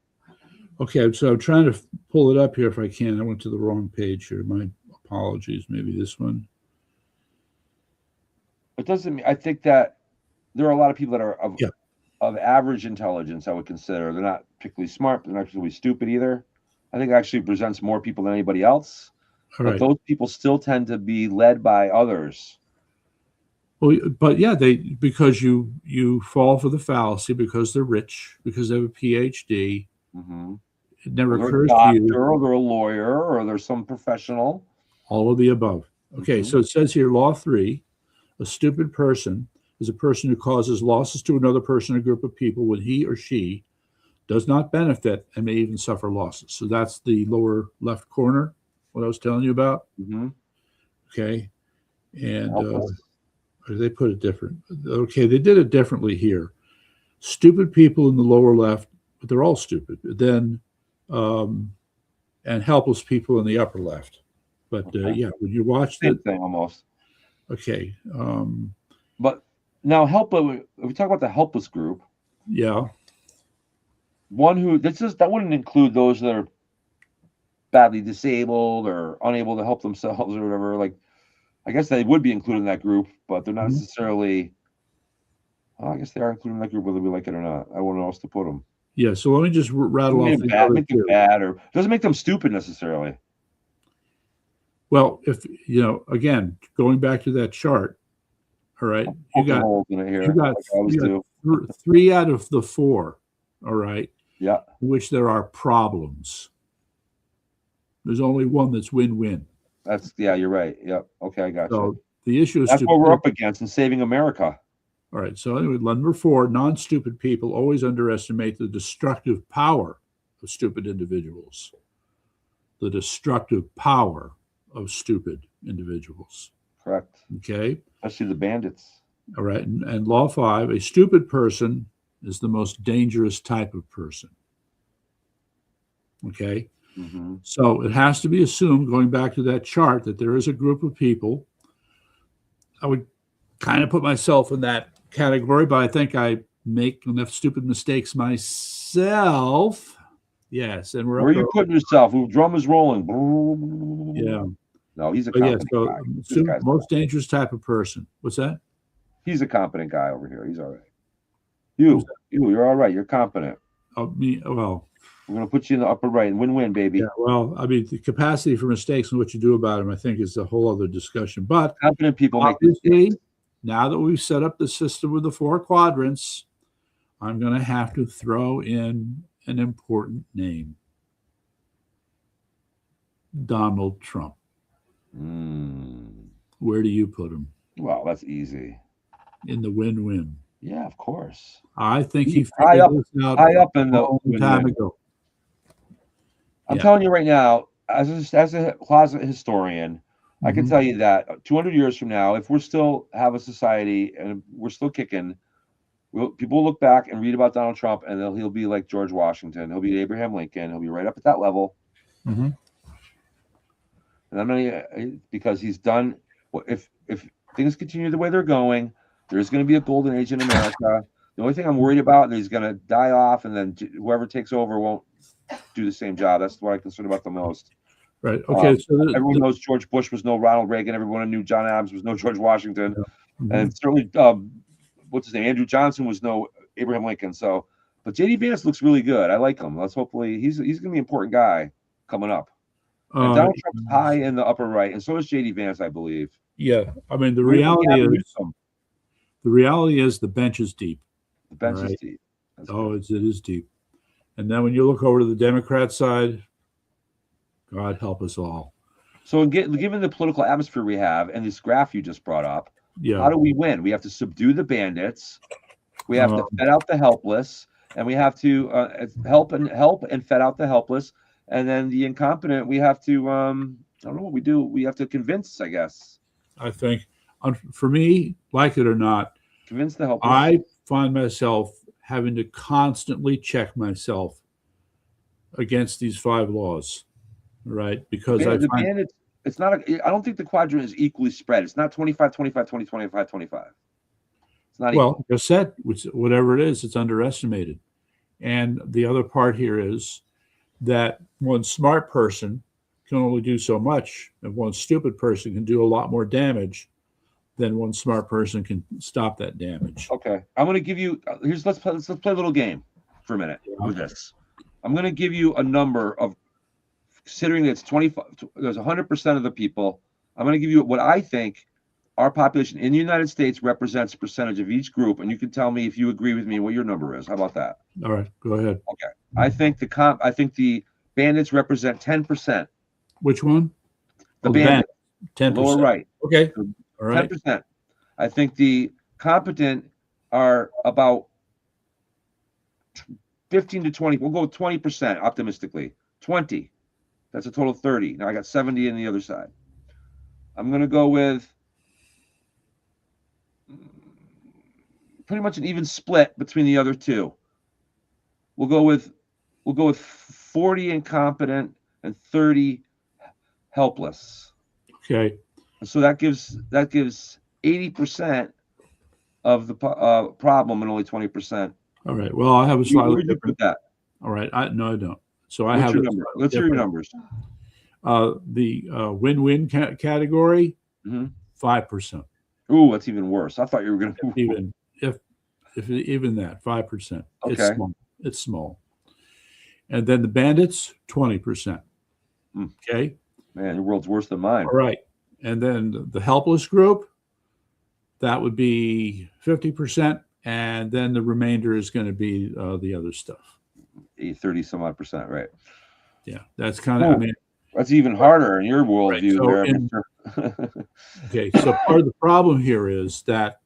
Okay, so I'm trying to pull it up here if I can. I went to the wrong page here. My apologies. Maybe this one. It doesn't mean, I think that there are a lot of people that are of average intelligence, I would consider. They're not particularly smart, but they're not particularly stupid either. I think it actually presents more people than anybody else. But those people still tend to be led by others. Well, but yeah, because you fall for the fallacy because they're rich, because they have a PhD. Mm-hmm. It never occurs to you. Or they're a lawyer, or they're some professional. All of the above. Okay, so it says here, law 3, a stupid person is a person who causes losses to another person or group of people when he or she does not benefit and may even suffer losses. So that's the lower left corner, what I was telling you about. Mm-hmm. Okay, and they put it different. Okay, they did it differently here. Stupid people in the lower left, but they're all stupid. Then, and helpless people in the upper left. But yeah, when you watch same thing almost. Okay. But now if we talk about the helpless group. Yeah. One who that wouldn't include those that are badly disabled or unable to help themselves or whatever. Like, I guess they would be included in that group, but they're not necessarily. Well, I guess they are included in that group whether we like it or not. I don't know how else to put them. Yeah. So let me just rattle off the bad, make them bad, or doesn't make them stupid necessarily. Well, if again, going back to that chart, all right, you got 3 out of the 4, all right, yeah, in which there are problems. There's only one that's win-win. You're right. Yep. Okay, I got you. The issue is that's what we're up against in saving America. All right. So anyway, number 4, non-stupid people always underestimate the destructive power of stupid individuals. The destructive power of stupid individuals. Correct. Okay. Especially the bandits. All right. And law 5, a stupid person is the most dangerous type of person. Okay. Mm-hmm. So it has to be assumed, going back to that chart, that there is a group of people. I would kind of put myself in that category, but I think I make enough stupid mistakes myself. Yes, and we're Where up are you to, putting yourself? The drum is rolling. yeah. No, he's a But yeah, competent so guy. This guy's most dangerous type of person. What's that? he's a competent guy over here. He's all right. Who's You're all right. You're competent. Oh, me. Well, We're gonna put you in the upper right. Win-win, baby. yeah. Well, I mean, the capacity for mistakes and what you do about them, I think, is a whole other discussion. But Competent people make obviously, mistakes. now that we've set up the system with the 4 quadrants, I'm going to have to throw in an important name: Donald Trump. Where do you put him? Well, that's easy. In the win-win. Yeah, of course. I think he high up in the time ago. I'm telling you right now, as a closet historian, I can tell you that 200 years from now, if we're still have a society and we're still kicking, people will look back and read about Donald Trump, and he'll be like George Washington. He'll be Abraham Lincoln. He'll be right up at that level. And I'm gonna, because he's done. If things continue the way they're going, there's going to be a golden age in America. The only thing I'm worried about is he's going to die off, and then whoever takes over won't do the same job. That's what I'm concerned about the most. Right. Okay. So everyone knows George Bush was no Ronald Reagan. Everyone knew John Adams was no George Washington, and certainly what's his name? Andrew Johnson was no Abraham Lincoln. So, but JD Vance looks really good. I like him. Let's hopefully he's going to be an important guy coming up. And Donald Trump's high in the upper right, and so is JD Vance, I believe. Yeah, I mean the reality is the bench is deep. The bench is deep. It is deep. And then when you look over to the Democrat side, God help us all. So given the political atmosphere we have and this graph you just brought up, how do we win? We have to subdue the bandits. We have to fed out the helpless, and we have to help and fed out the helpless. And then the incompetent, we have to, I don't know what we do. We have to convince, I guess. I think, for me, like it or not, convince the helpless. I find myself having to constantly check myself against these 5 laws, right? Because the bandits, it's not, I don't think the quadrant is equally spread. It's not 25, 25, 20, 25, 25. It's not equal. Just said, whatever it is, it's underestimated. And the other part here is that one smart person can only do so much, and one stupid person can do a lot more damage than one smart person can stop that damage. Okay, I'm going to give you. Let's play a little game for a minute with this. I'm going to give you a number of, considering it's 25. There's 100% of the people. I'm going to give you what I think our population in the United States represents a percentage of each group, and you can tell me if you agree with me what your number is. How about that? All right, go ahead. Okay, I think the bandits represent 10%. Which one? The bandits. 10%. Lower right. Okay. All right. 10%. I think the competent are about 15 to 20. We'll go with 20% optimistically. 20. That's a total of 30. Now I got 70 on the other side. I'm going to go with pretty much an even split between the other two. We'll go with 40 incompetent and 30 helpless. Okay. So that gives 80% of the problem and only 20%. All right. Well, I have a slightly different. Put that. All right. No, I don't. So What's I have your number? Let's hear your numbers. The win-win category, 5%. Ooh, that's even worse. I thought you were going to even even that 5%. Okay. It's small. And then the bandits, 20%. Okay. Man, your world's worse than mine. All right. And then the helpless group, that would be 50%. And then the remainder is going to be the other stuff. 30 some odd percent, right? Yeah. That's kind of, I mean, that's even harder in your worldview. Right. Okay. So part of the problem here is that,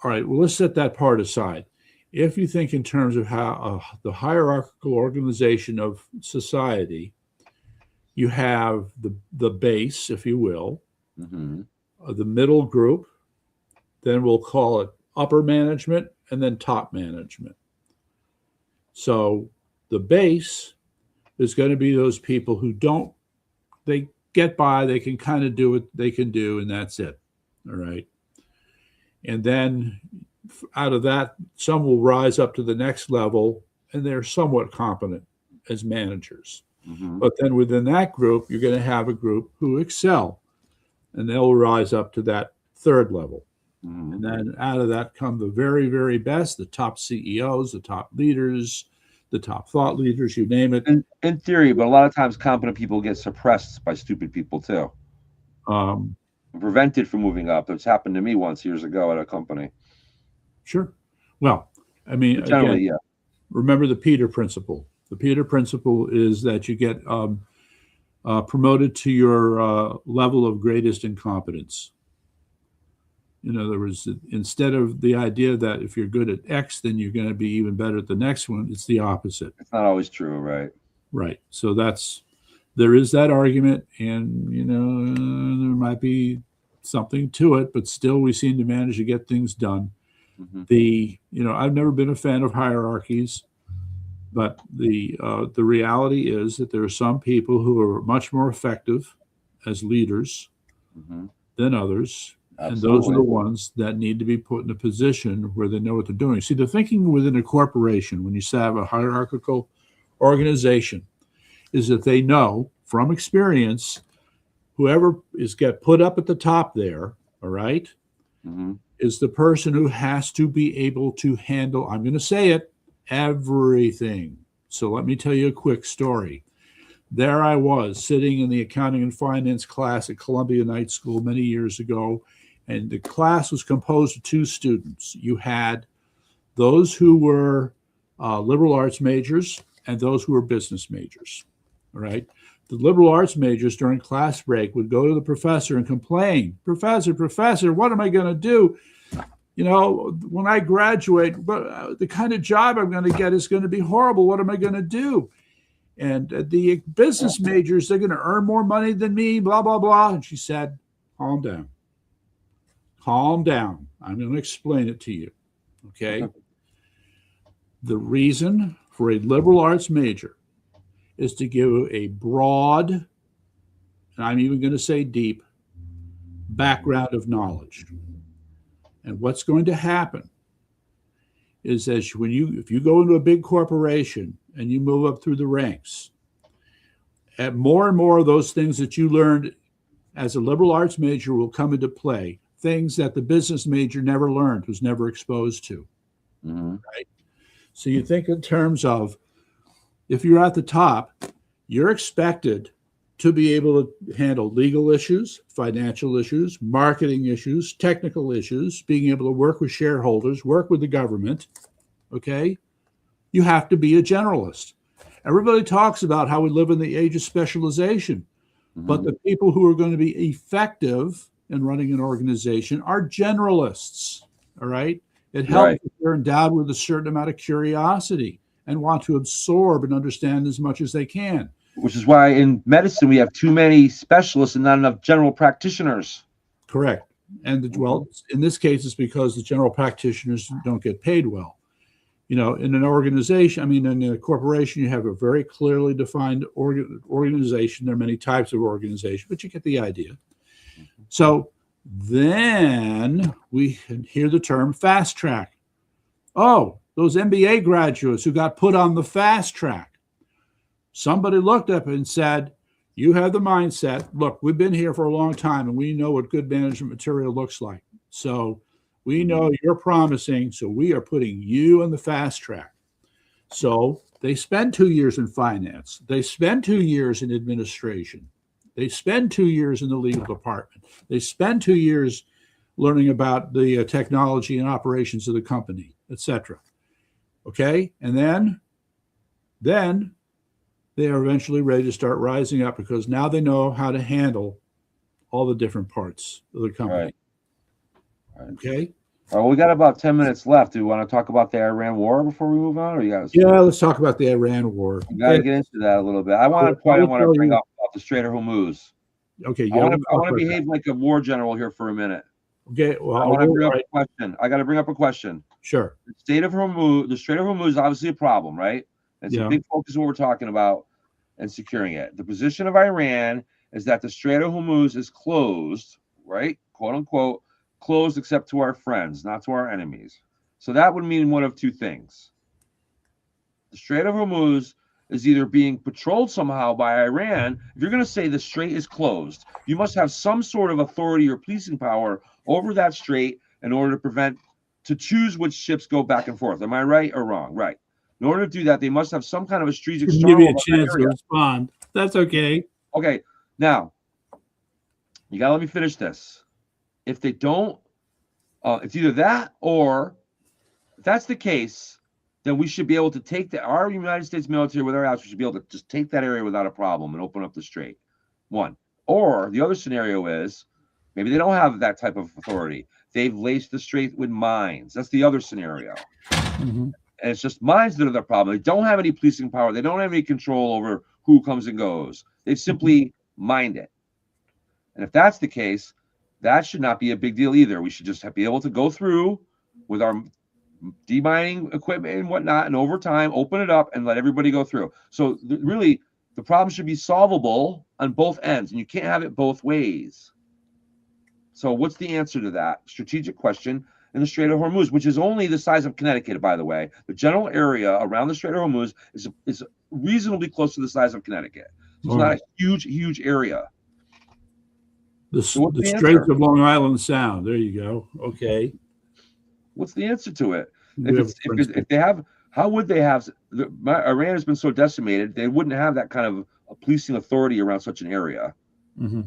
all right, well, let's set that part aside. If you think in terms of how the hierarchical organization of society, you have the base, if you will, the middle group, then we'll call it upper management, and then top management. So the base is going to be those people who they get by, they can kind of do what they can do, and that's it. All right. And then out of that, some will rise up to the next level and they're somewhat competent as managers. Mm-hmm. But then within that group, you're going to have a group who excel and they'll rise up to that third level. Mm-hmm. And then out of that come the very, very best, the top CEOs, the top leaders, the top thought leaders, you name it. In theory, but a lot of times competent people get suppressed by stupid people too. Prevented from moving up. It's happened to me once years ago at a company. Sure. Well, I mean, generally, again, remember the Peter Principle. The Peter Principle is that you get promoted to your level of greatest incompetence. In other words, instead of the idea that if you're good at X, then you're going to be even better at the next one, it's the opposite. It's not always true, right? Right. So there is that argument, and there might be something to it, but still we seem to manage to get things done. Mm-hmm. I've never been a fan of hierarchies, but the reality is that there are some people who are much more effective as leaders than others. Absolutely. And those are the ones that need to be put in a position where they know what they're doing. See, the thinking within a corporation, when you have a hierarchical organization, is that they know from experience whoever get put up at the top there, all right, is the person who has to be able to handle, I'm going to say it, everything. So let me tell you a quick story. There I was sitting in the accounting and finance class at Columbia Night School many years ago, and the class was composed of two students. You had those who were liberal arts majors and those who were business majors, all right? The liberal arts majors during class break would go to the professor and complain, Professor, what am I going to do? When I graduate, the kind of job I'm going to get is going to be horrible. What am I going to do? And the business majors, they're going to earn more money than me, blah, blah, blah. And she said, calm down. Calm down. I'm going to explain it to you. Okay? The reason for a liberal arts major is to give a broad, and I'm even going to say deep, background of knowledge. And what's going to happen is if you go into a big corporation and you move up through the ranks, at more and more of those things that you learned as a liberal arts major will come into play, things that the business major never learned, was never exposed to. Right? So you think in terms of, if you're at the top, you're expected to be able to handle legal issues, financial issues, marketing issues, technical issues, being able to work with shareholders, work with the government, okay? You have to be a generalist. Everybody talks about how we live in the age of specialization, but the people who are going to be effective in running an organization are generalists, all right? It helps if they're endowed with a certain amount of curiosity and want to absorb and understand as much as they can. Which is why in medicine we have too many specialists and not enough general practitioners. Correct. And in this case, it's because the general practitioners don't get paid well. In an organization, in a corporation, you have a very clearly defined organization. There are many types of organization, but you get the idea. So then we hear the term fast track. Oh, those MBA graduates who got put on the fast track. Somebody looked up and said, you have the mindset. Look, we've been here for a long time and we know what good management material looks like. So we know you're promising, so we are putting you on the fast track. So they spend 2 years in finance. They spend 2 years in administration. They spend 2 years in the legal department. They spend 2 years learning about the technology and operations of the company, etc. Okay? And then they are eventually ready to start rising up because now they know how to handle all the different parts of the company. Right. Okay? All right, we got about 10 minutes left. Do we want to talk about the Iran war before we move on? Or let's talk about the Iran war. We got to get into that a little bit. I want to bring up the Strait of Hormuz. Okay, I want to behave like a war general here for a minute. Okay, well, I want to bring up a question. I got to bring up a question. Sure. The Strait of Hormuz is obviously a problem, right? It's a big focus of what we're talking about and securing it. The position of Iran is that the Strait of Hormuz is closed, right? Quote unquote, closed except to our friends, not to our enemies. So that would mean one of two things. The Strait of Hormuz is either being patrolled somehow by Iran. If you're going to say the strait is closed, you must have some sort of authority or policing power over that strait in order to choose which ships go back and forth. Am I right or wrong? Right. In order to do that, they must have some kind of a strategic give me a chance to respond. That's okay. Okay. Now, you got to let me finish this. If they don't, it's either that, or if that's the case, then we should be able to take our United States military with our allies, we should be able to just take that area without a problem and open up the strait. One. Or the other scenario is maybe they don't have that type of authority. They've laced the strait with mines. That's the other scenario. Mm-hmm. And it's just mines that are the problem. They don't have any policing power. They don't have any control over who comes and goes. They've simply mined it. And if that's the case, that should not be a big deal either. We should just be able to go through with our demining equipment and whatnot, and over time, open it up and let everybody go through. So really, the problem should be solvable on both ends, and you can't have it both ways. So what's the answer to that strategic question in the Strait of Hormuz, which is only the size of Connecticut, by the way? The general area around the Strait of Hormuz is reasonably close to the size of Connecticut. It's not a huge area. The Straits of Long Island Sound. There you go. Okay. What's the answer to it? If they have, how would they have? Iran has been so decimated, they wouldn't have that kind of a policing authority around such an area. Mm-hmm.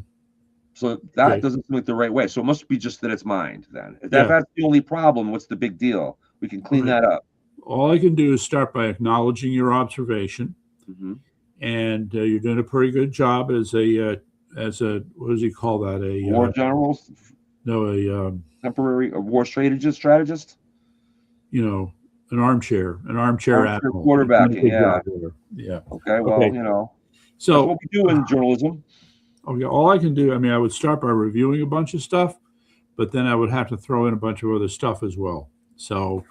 So that doesn't seem like the right way. So it must be just that it's mined then. If that's the only problem, what's the big deal? We can clean that up. All I can do is start by acknowledging your observation. Mm-hmm. And you're doing a pretty good job as a what does he call that? A war general? No, a temporary war strategist. You know, an armchair admiral. Quarterbacking. Yeah. Okay. Well, you know, so that's what we do in journalism. Okay. All I can do, I mean, I would start by reviewing a bunch of stuff, but then I would have to throw in a bunch of other stuff as well. So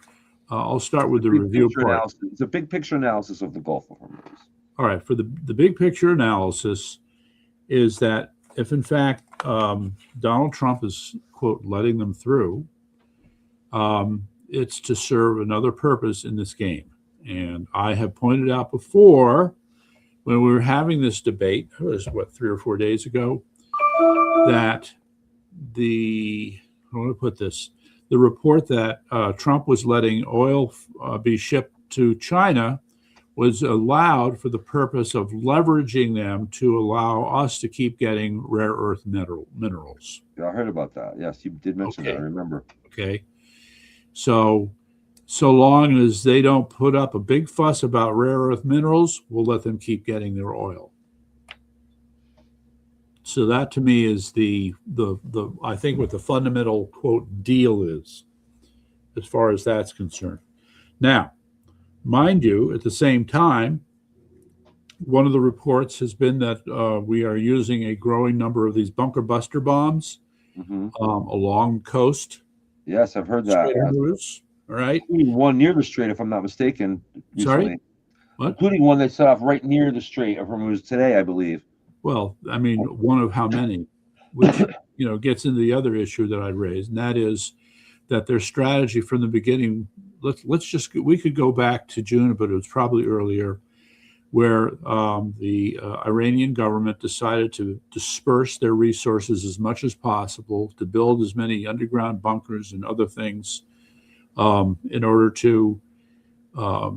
I'll start with the review part. It's a big picture analysis of the Gulf of Hormuz. All right. For the big picture analysis is that if, in fact, Donald Trump is, quote, letting them through, it's to serve another purpose in this game. And I have pointed out before, when we were having this debate, it was, 3 or 4 days ago, that the report that Trump was letting oil be shipped to China was allowed for the purpose of leveraging them to allow us to keep getting rare earth minerals. Yeah, I heard about that. Yes, you did mention that. I remember. Okay. So long as they don't put up a big fuss about rare earth minerals, we'll let them keep getting their oil. So that to me is the I think what the fundamental, quote, deal is, as far as that's concerned. Now, mind you, at the same time, one of the reports has been that we are using a growing number of these bunker buster bombs along the coast. Yes, I've heard that. All right. Including one near the strait, if I'm not mistaken. Recently. Sorry? What? Including one they set off right near the Strait of Hormuz today, I believe. Well, I mean, one of how many, which, gets into the other issue that I raised, and that is that their strategy from the beginning, we could go back to June, but it was probably earlier, where the Iranian government decided to disperse their resources as much as possible, to build as many underground bunkers and other things in order to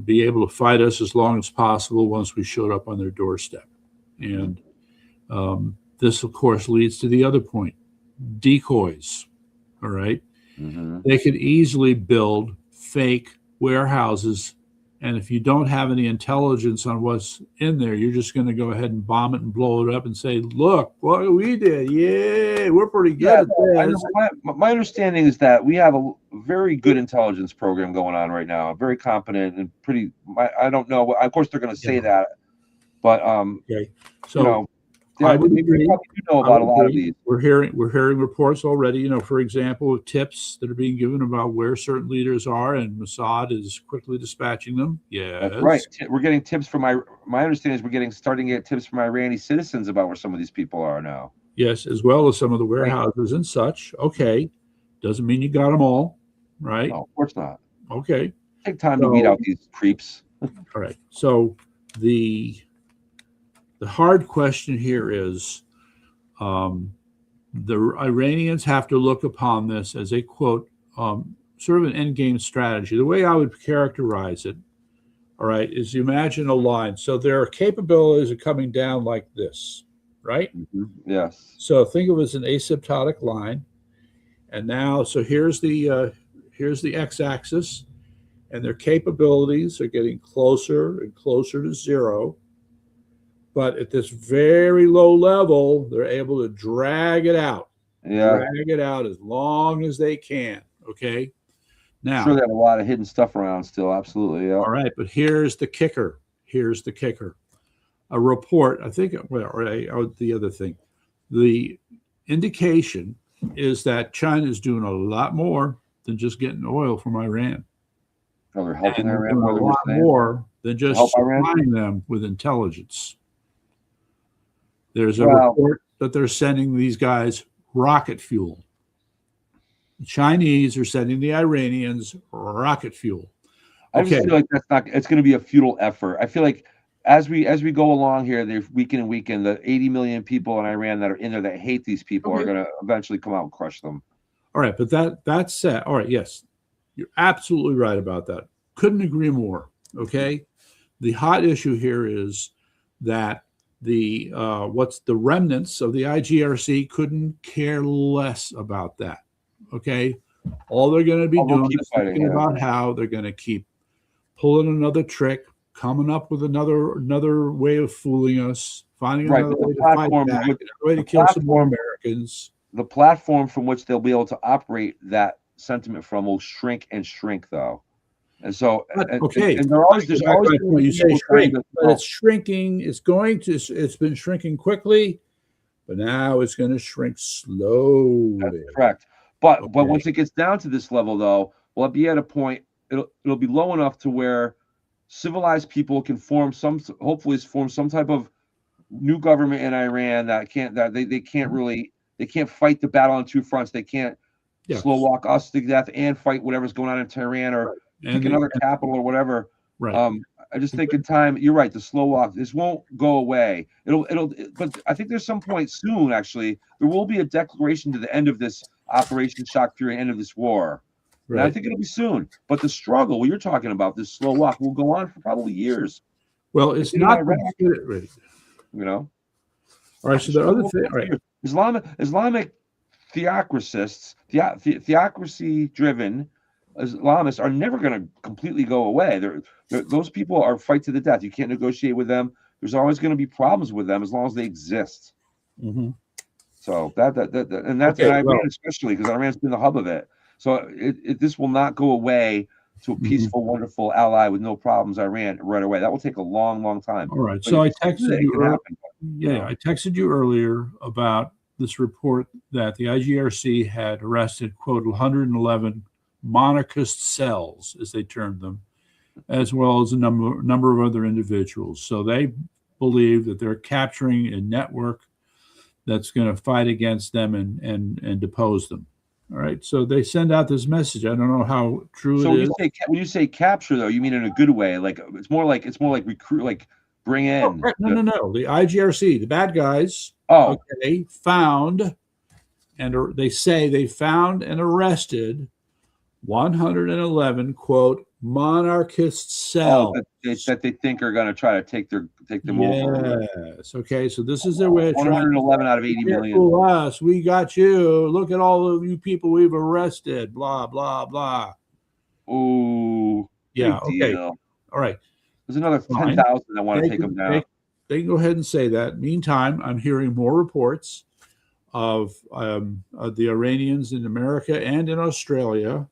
be able to fight us as long as possible once we showed up on their doorstep. And this, of course, leads to the other point, decoys, all right? Mm-hmm. They could easily build fake warehouses, and if you don't have any intelligence on what's in there, you're just going to go ahead and bomb it and blow it up and say, look, what we did. Yeah, we're pretty good at this. My understanding is that we have a very good intelligence program going on right now, very competent and pretty, I don't know. Of course, they're going to say that, but, okay. So, I would agree. You know about a lot of these. We're hearing reports already, for example, of tips that are being given about where certain leaders are, and Mossad is quickly dispatching them. Yeah, that's right. We're getting tips from my understanding is we're starting to get tips from Iranian citizens about where some of these people are now. Yes, as well as some of the warehouses and such. Okay, doesn't mean you got them all, right? No, of course not. Okay. Take time to weed out these creeps. All right. So the hard question here is, the Iranians have to look upon this as a quote, sort of an end game strategy. The way I would characterize it, all right, is you imagine a line. So their capabilities are coming down like this, right? Yes. So think of it as an asymptotic line. And now, so here's the x-axis, and their capabilities are getting closer and closer to zero. But at this very low level, they're able to drag it out. Yeah. Drag it out as long as they can. Okay. Now, sure, they have a lot of hidden stuff around still. Absolutely. Yeah. All right. But here's the kicker. Here's the kicker. A report, I think, the other thing, the indication is that China is doing a lot more than just getting oil from Iran. Oh, they're helping and Iran a lot more than just supplying them with intelligence. There's a report that they're sending these guys rocket fuel. The Chinese are sending the Iranians rocket fuel. I just feel like it's going to be a futile effort. I feel like as we go along here, they're week in and week in, the 80 million people in Iran that are in there that hate these people are going to eventually come out and crush them. All right, but that said, all right, yes, you're absolutely right about that. Couldn't agree more. Okay, the hot issue here is that the what's the remnants of the IGRC couldn't care less about that. Okay, all they're going to be doing is thinking about how they're going to keep pulling another trick, coming up with another way of fooling us, finding another way to fight back, another way to kill some more Americans. The platform from which they'll be able to operate that sentiment from will shrink and shrink, though. And so, and there's always you say shrink, but it's shrinking. It's been shrinking quickly, but now it's going to shrink slowly. That's correct. But once it gets down to this level, though, we'll be at a point. It'll be low enough to where civilized people can hopefully form some type of new government in Iran they can't fight the battle on two fronts. They can't slow walk us to death and fight whatever's going on in Tehran or pick another capital or whatever. Right. I just think in time, you're right. The slow walk, this won't go away. But I think there's some point soon. Actually, there will be a declaration to the end of this Operation Shock Fury, end of this war. Right. And I think it'll be soon. But the struggle, what you're talking about, this slow walk, will go on for probably years. Well, it's not you know. All right. So the other thing, right. Islamic theocracy-driven Islamists are never going to completely go away. Those people are fight to the death. You can't negotiate with them. There's always going to be problems with them as long as they exist. Mm-hmm. So that's Iran, especially because Iran's been the hub of it. So this will not go away to a peaceful, wonderful ally with no problems. Iran right away. That will take a long, long time. All right. So I texted you. I texted you earlier about this report that the IGRC had arrested, quote, 111 monarchist cells, as they termed them, as well as a number of other individuals. So they believe that they're capturing a network that's going to fight against them and depose them. All right. So they send out this message. I don't know how true it is. When you say capture, though, you mean in a good way. Like it's more like recruit, like bring in. No. The IGRC, the bad guys. Oh, okay, found, and they say they found and arrested 111 quote monarchist cells that they think are going to try to take them over. Yes. Okay. So this is their way of 111 out of 80 million. Us, we got you. Look at all of you people we've arrested. Blah blah blah. Oh, yeah. Okay. All right. There's another 10,000 that want to take them down. They can go ahead and say that. Meantime, I'm hearing more reports of the Iranians in America and in Australia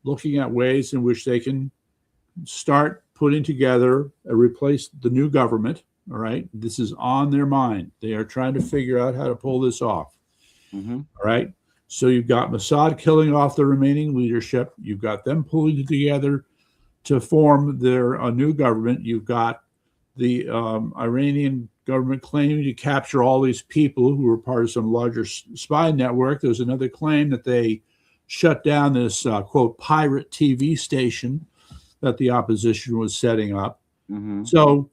looking at ways in which they can start putting together replace the new government. All right. This is on their mind. They are trying to figure out how to pull this off. Mm-hmm. All right. So you've got Mossad killing off the remaining leadership. You've got them pulling it together to form their new government. You've got the Iranian government claiming to capture all these people who were part of some larger spy network. There's another claim that they shut down this quote pirate TV station that the opposition was setting up. Mm-hmm. So,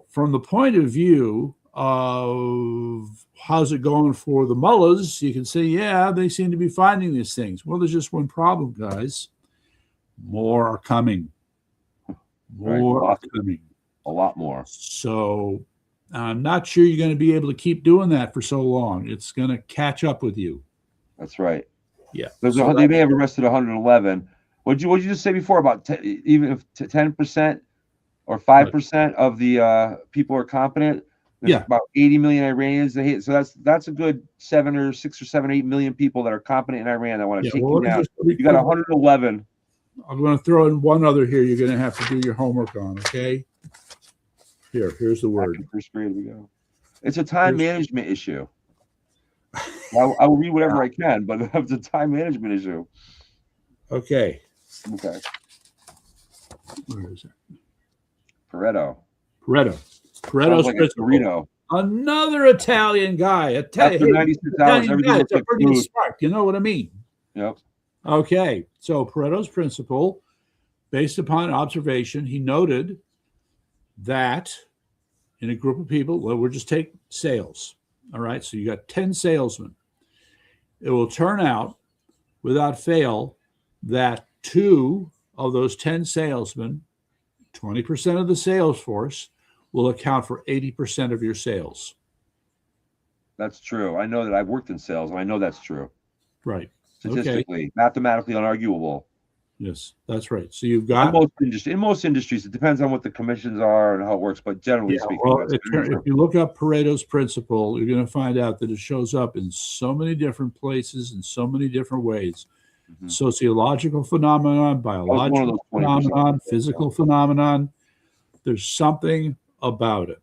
from the point of view of how's it going for the mullahs, you can say, yeah, they seem to be finding these things. Well, there's just one problem, guys. More are coming. More are coming. A lot more. So I'm not sure you're going to be able to keep doing that for so long. It's going to catch up with you. That's right. Yeah. They may have arrested 111. What did you just say before about even if 10% or 5% of the people are competent? There's about 80 million Iranians. So that's a good 7 or 8 million people that are competent in Iran that want to take you down. You got 111. I'm going to throw in one other here. You're going to have to do your homework on. Okay. Here's the word. First grade, we go. It's a time management issue. I will read whatever I can, but it's a time management issue. Okay. Okay. Where is it? Pareto's like Torino. Another Italian guy. After 96 hours, everything looks like pretty smart. You know what I mean? Yep. Okay. So Pareto's principle, based upon observation, he noted that in a group of people, well, we'll just take sales. All right. So you got 10 salesmen. It will turn out without fail that 2 of those 10 salesmen, 20% of the sales force, will account for 80% of your sales. That's true. I know that I've worked in sales, and I know that's true. Right. Statistically, mathematically unarguable. Yes, that's right. So you've got in most industries, it depends on what the commissions are and how it works, but generally speaking, well, if you look up Pareto's principle, you're going to find out that it shows up in so many different places in so many different ways. Mm-hmm. Sociological phenomenon, biological phenomenon, physical phenomenon. There's something about it.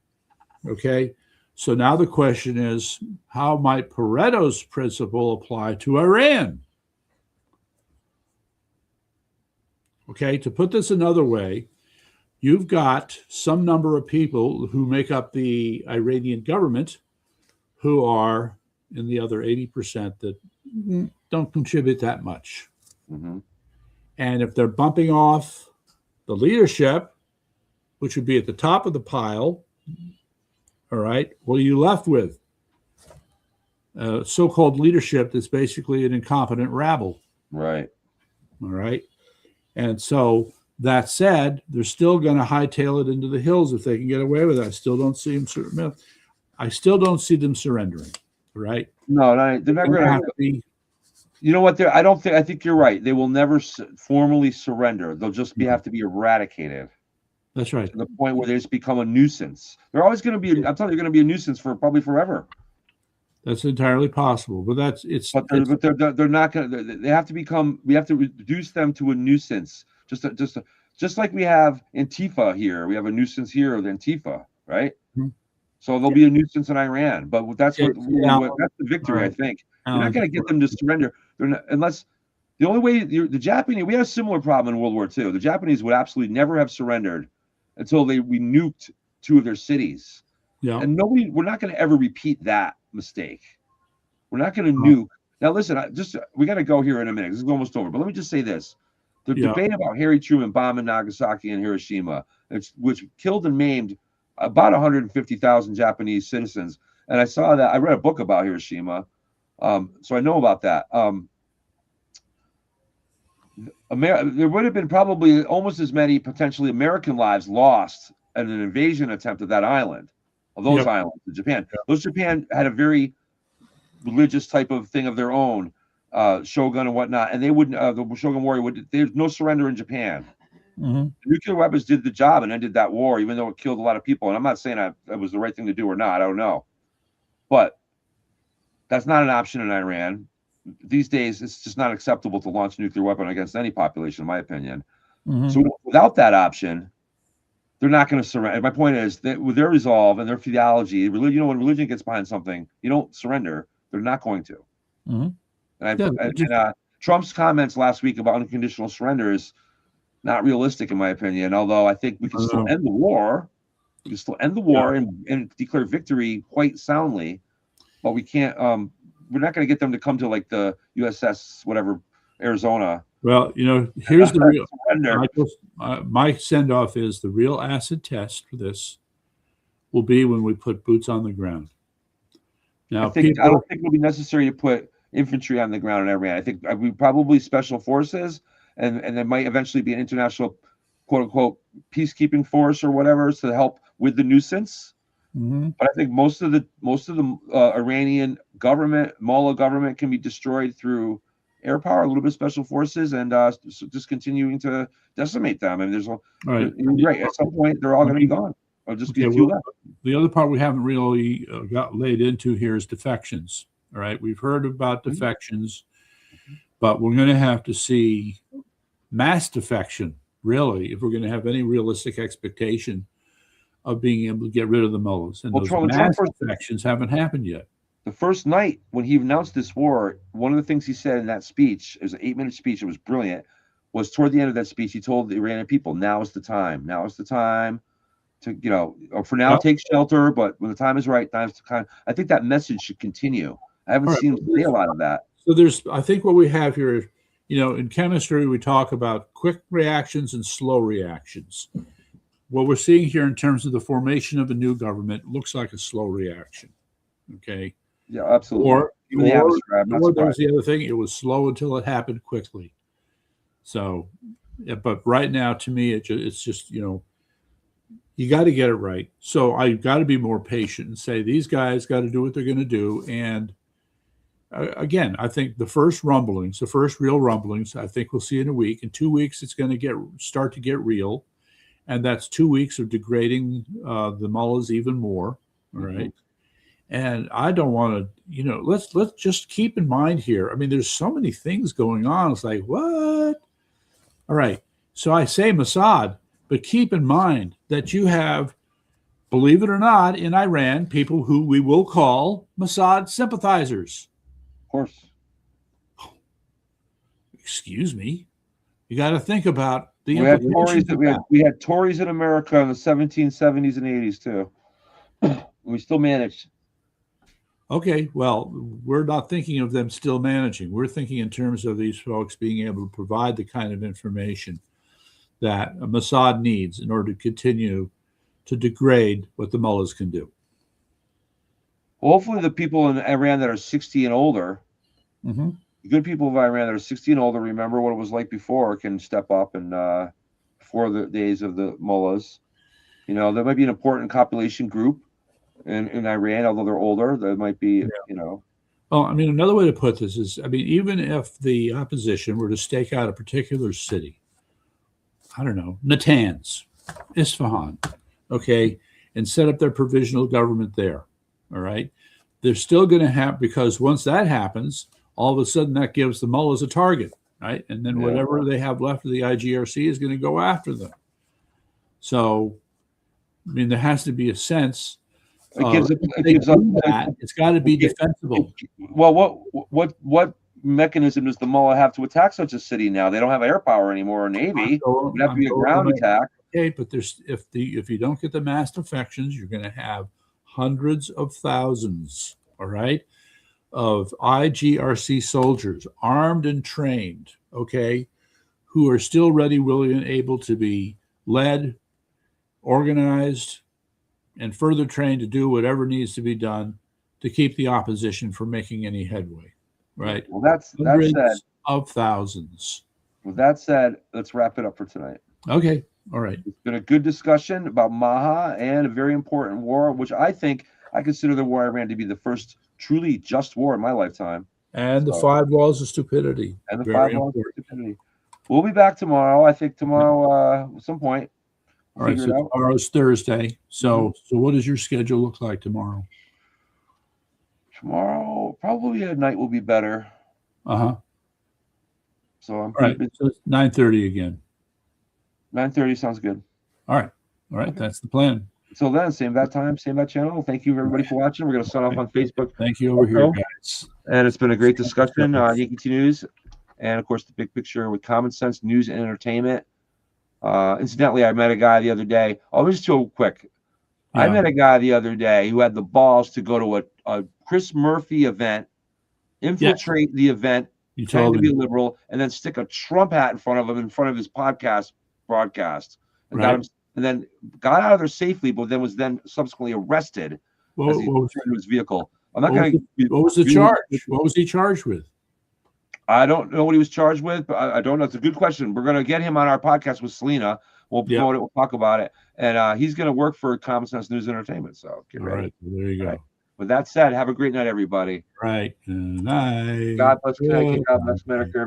Okay. So now the question is, how might Pareto's principle apply to Iran? Okay, to put this another way, you've got some number of people who make up the Iranian government who are in the other 80% that don't contribute that much. Mm-hmm. And if they're bumping off the leadership, which would be at the top of the pile, all right, what are you left with? So-called leadership that's basically an incompetent rabble. Right. All right. And so that said, they're still going to hightail it into the hills if they can get away with it. I still don't see them surrendering. Right? No, they're never going to be. You know what? I think you're right. They will never formally surrender. They'll just have to be eradicated. That's right. To the point where they just become a nuisance. They're always going to be. I'm telling you, they're going to be a nuisance for probably forever. That's entirely possible, but they're not going to. They have to become. We have to reduce them to a nuisance. Just like we have Antifa here. We have a nuisance here of Antifa, right? Mm-hmm. So there'll be a nuisance in Iran, but that's that's the victory. I think you're not going to get them to surrender. They're not, unless the only way the Japanese. We had a similar problem in World War II. The Japanese would absolutely never have surrendered until we nuked 2 of their cities. Yeah, and we're not going to ever repeat that mistake. We're not going to nuke. Now, listen, we got to go here in a minute. This is almost over. But let me just say this. The debate about Harry Truman bombing Nagasaki and Hiroshima, which killed and maimed about 150,000 Japanese citizens. And I read a book about Hiroshima. So I know about that. There would have been probably almost as many potentially American lives lost in an invasion attempt at that island. Of those islands in Japan. Japan had a very religious type of thing of their own, shogun and whatnot, and they wouldn't. The shogun warrior there's no surrender in Japan. Mm-hmm. Nuclear weapons did the job and ended that war, even though it killed a lot of people. And I'm not saying that was the right thing to do or not. I don't know, but that's not an option in Iran these days. It's just not acceptable to launch a nuclear weapon against any population, in my opinion. Mm-hmm. So without that option, they're not going to surrender. My point is that with their resolve and their theology, religion, when religion gets behind something, you don't surrender. They're not going to. Mm-hmm. And Trump's comments last week about unconditional surrender is not realistic, in my opinion. Although I think we can still end the war. We can still end the war and declare victory quite soundly. But we can't. We're not going to get them to come to like the USS whatever Arizona. Well, here's the real. Surrender. My send off is the real acid test for this will be when we put boots on the ground. Now, I don't think it'll be necessary to put infantry on the ground in Iran. I think we probably special forces, and there might eventually be an international, quote unquote, peacekeeping force or whatever to help with the nuisance. Mm-hmm. But I think most of the Iranian government, Mullah government, can be destroyed through air power, a little bit of special forces, and just continuing to decimate them. And there's right at some point they're all going to be gone. Or just be a few left. The other part we haven't really got laid into here is defections. All right, we've heard about defections, but we're going to have to see mass defection, really, if we're going to have any realistic expectation of being able to get rid of the mullahs. And those mass defections haven't happened yet. The first night when he announced this war, one of the things he said in that speech, it was an 8-minute speech, it was brilliant, was toward the end of that speech, he told the Iranian people, now is the time. Now is the time to, for now, take shelter, but when the time is right, time's to kind. I think that message should continue. I haven't seen him say a lot of that. So I think what we have here, in chemistry, we talk about quick reactions and slow reactions. What we're seeing here in terms of the formation of a new government looks like a slow reaction. Okay. Yeah, absolutely. Or there's the other thing. It was slow until it happened quickly. So, but right now, to me, it's just, you got to get it right. So I've got to be more patient and say these guys got to do what they're going to do. And again, I think the first real rumblings, I think we'll see in a week. In 2 weeks, it's going to start to get real, and that's 2 weeks of degrading the mullahs even more. All right, and I don't want to, let's just keep in mind here. I mean, there's so many things going on. It's like what? All right, so I say Mossad. But keep in mind that you have, believe it or not, in Iran, people who we will call Mossad sympathizers. Of course. Excuse me. You got to think about the implications. We had Tories in America in the 1770s and 80s too. We still managed. Okay, well, we're not thinking of them still managing. We're thinking in terms of these folks being able to provide the kind of information that Mossad needs in order to continue to degrade what the mullahs can do. Well, hopefully the people in Iran that are 60 and older, the good people of Iran that are 60 and older, remember what it was like before, can step up and before the days of the mullahs. There might be an important population group in Iran, although they're older. There might be, Well, I mean, another way to put this is, even if the opposition were to stake out a particular city, I don't know, Natanz, Isfahan, okay, and set up their provisional government there, all right? They're still going to have, because once that happens, all of a sudden that gives the mullahs a target, right? And then whatever they have left of the IGRC is going to go after them. So, there has to be a sense. It's got to be defensible. Well, what mechanism does the mullah have to attack such a city now? They don't have air power anymore or navy. It would have to be a ground attack. Okay, but if you don't get the mass defections, you're going to have hundreds of thousands, all right, of IGRC soldiers, armed and trained, okay, who are still ready, willing, and able to be led, organized, and further trained to do whatever needs to be done to keep the opposition from making any headway. Right. Well, that said, of thousands. With that said, let's wrap it up for tonight. Okay. All right. It's been a good discussion about Maha and a very important war, which I consider the war I ran to be the first truly just war in my lifetime. And the 5 laws of stupidity. And the 5 laws of stupidity. We'll be back tomorrow. I think tomorrow, at some point. All right. So tomorrow's Thursday. So what does your schedule look like tomorrow? Tomorrow, probably at night will be better. So I'm busy. So it's 9:30 again. 9:30 sounds good. All right. Okay. That's the plan. Until then, same bad time, same bad channel. Thank you everybody for watching. We're going to sign off on Facebook. Thank you over here, guys. And it's been a great discussion on Yankee News, and of course the big picture with common sense, news, and entertainment. Incidentally, I met a guy the other day. Oh, just real quick. Yeah. I met a guy the other day who had the balls to go to a Chris Murphy event, infiltrate the event You pretending told to be a him, liberal, and then stick a Trump hat in front of him in front of his broadcast, and got right? him, and then got out of there safely, but then was subsequently arrested as he returned to his vehicle. I'm not going to. What was the charge? What was he charged with? I don't know what he was charged with, but I don't know. It's a good question. We're going to get him on our podcast with Selena. We'll promote it. We'll talk about it. And he's going to work for Common Sense News Entertainment. So get ready. All right. There you go. Right. With that said, have a great night, everybody. Right. Good night. God bless Connecticut. God bless America.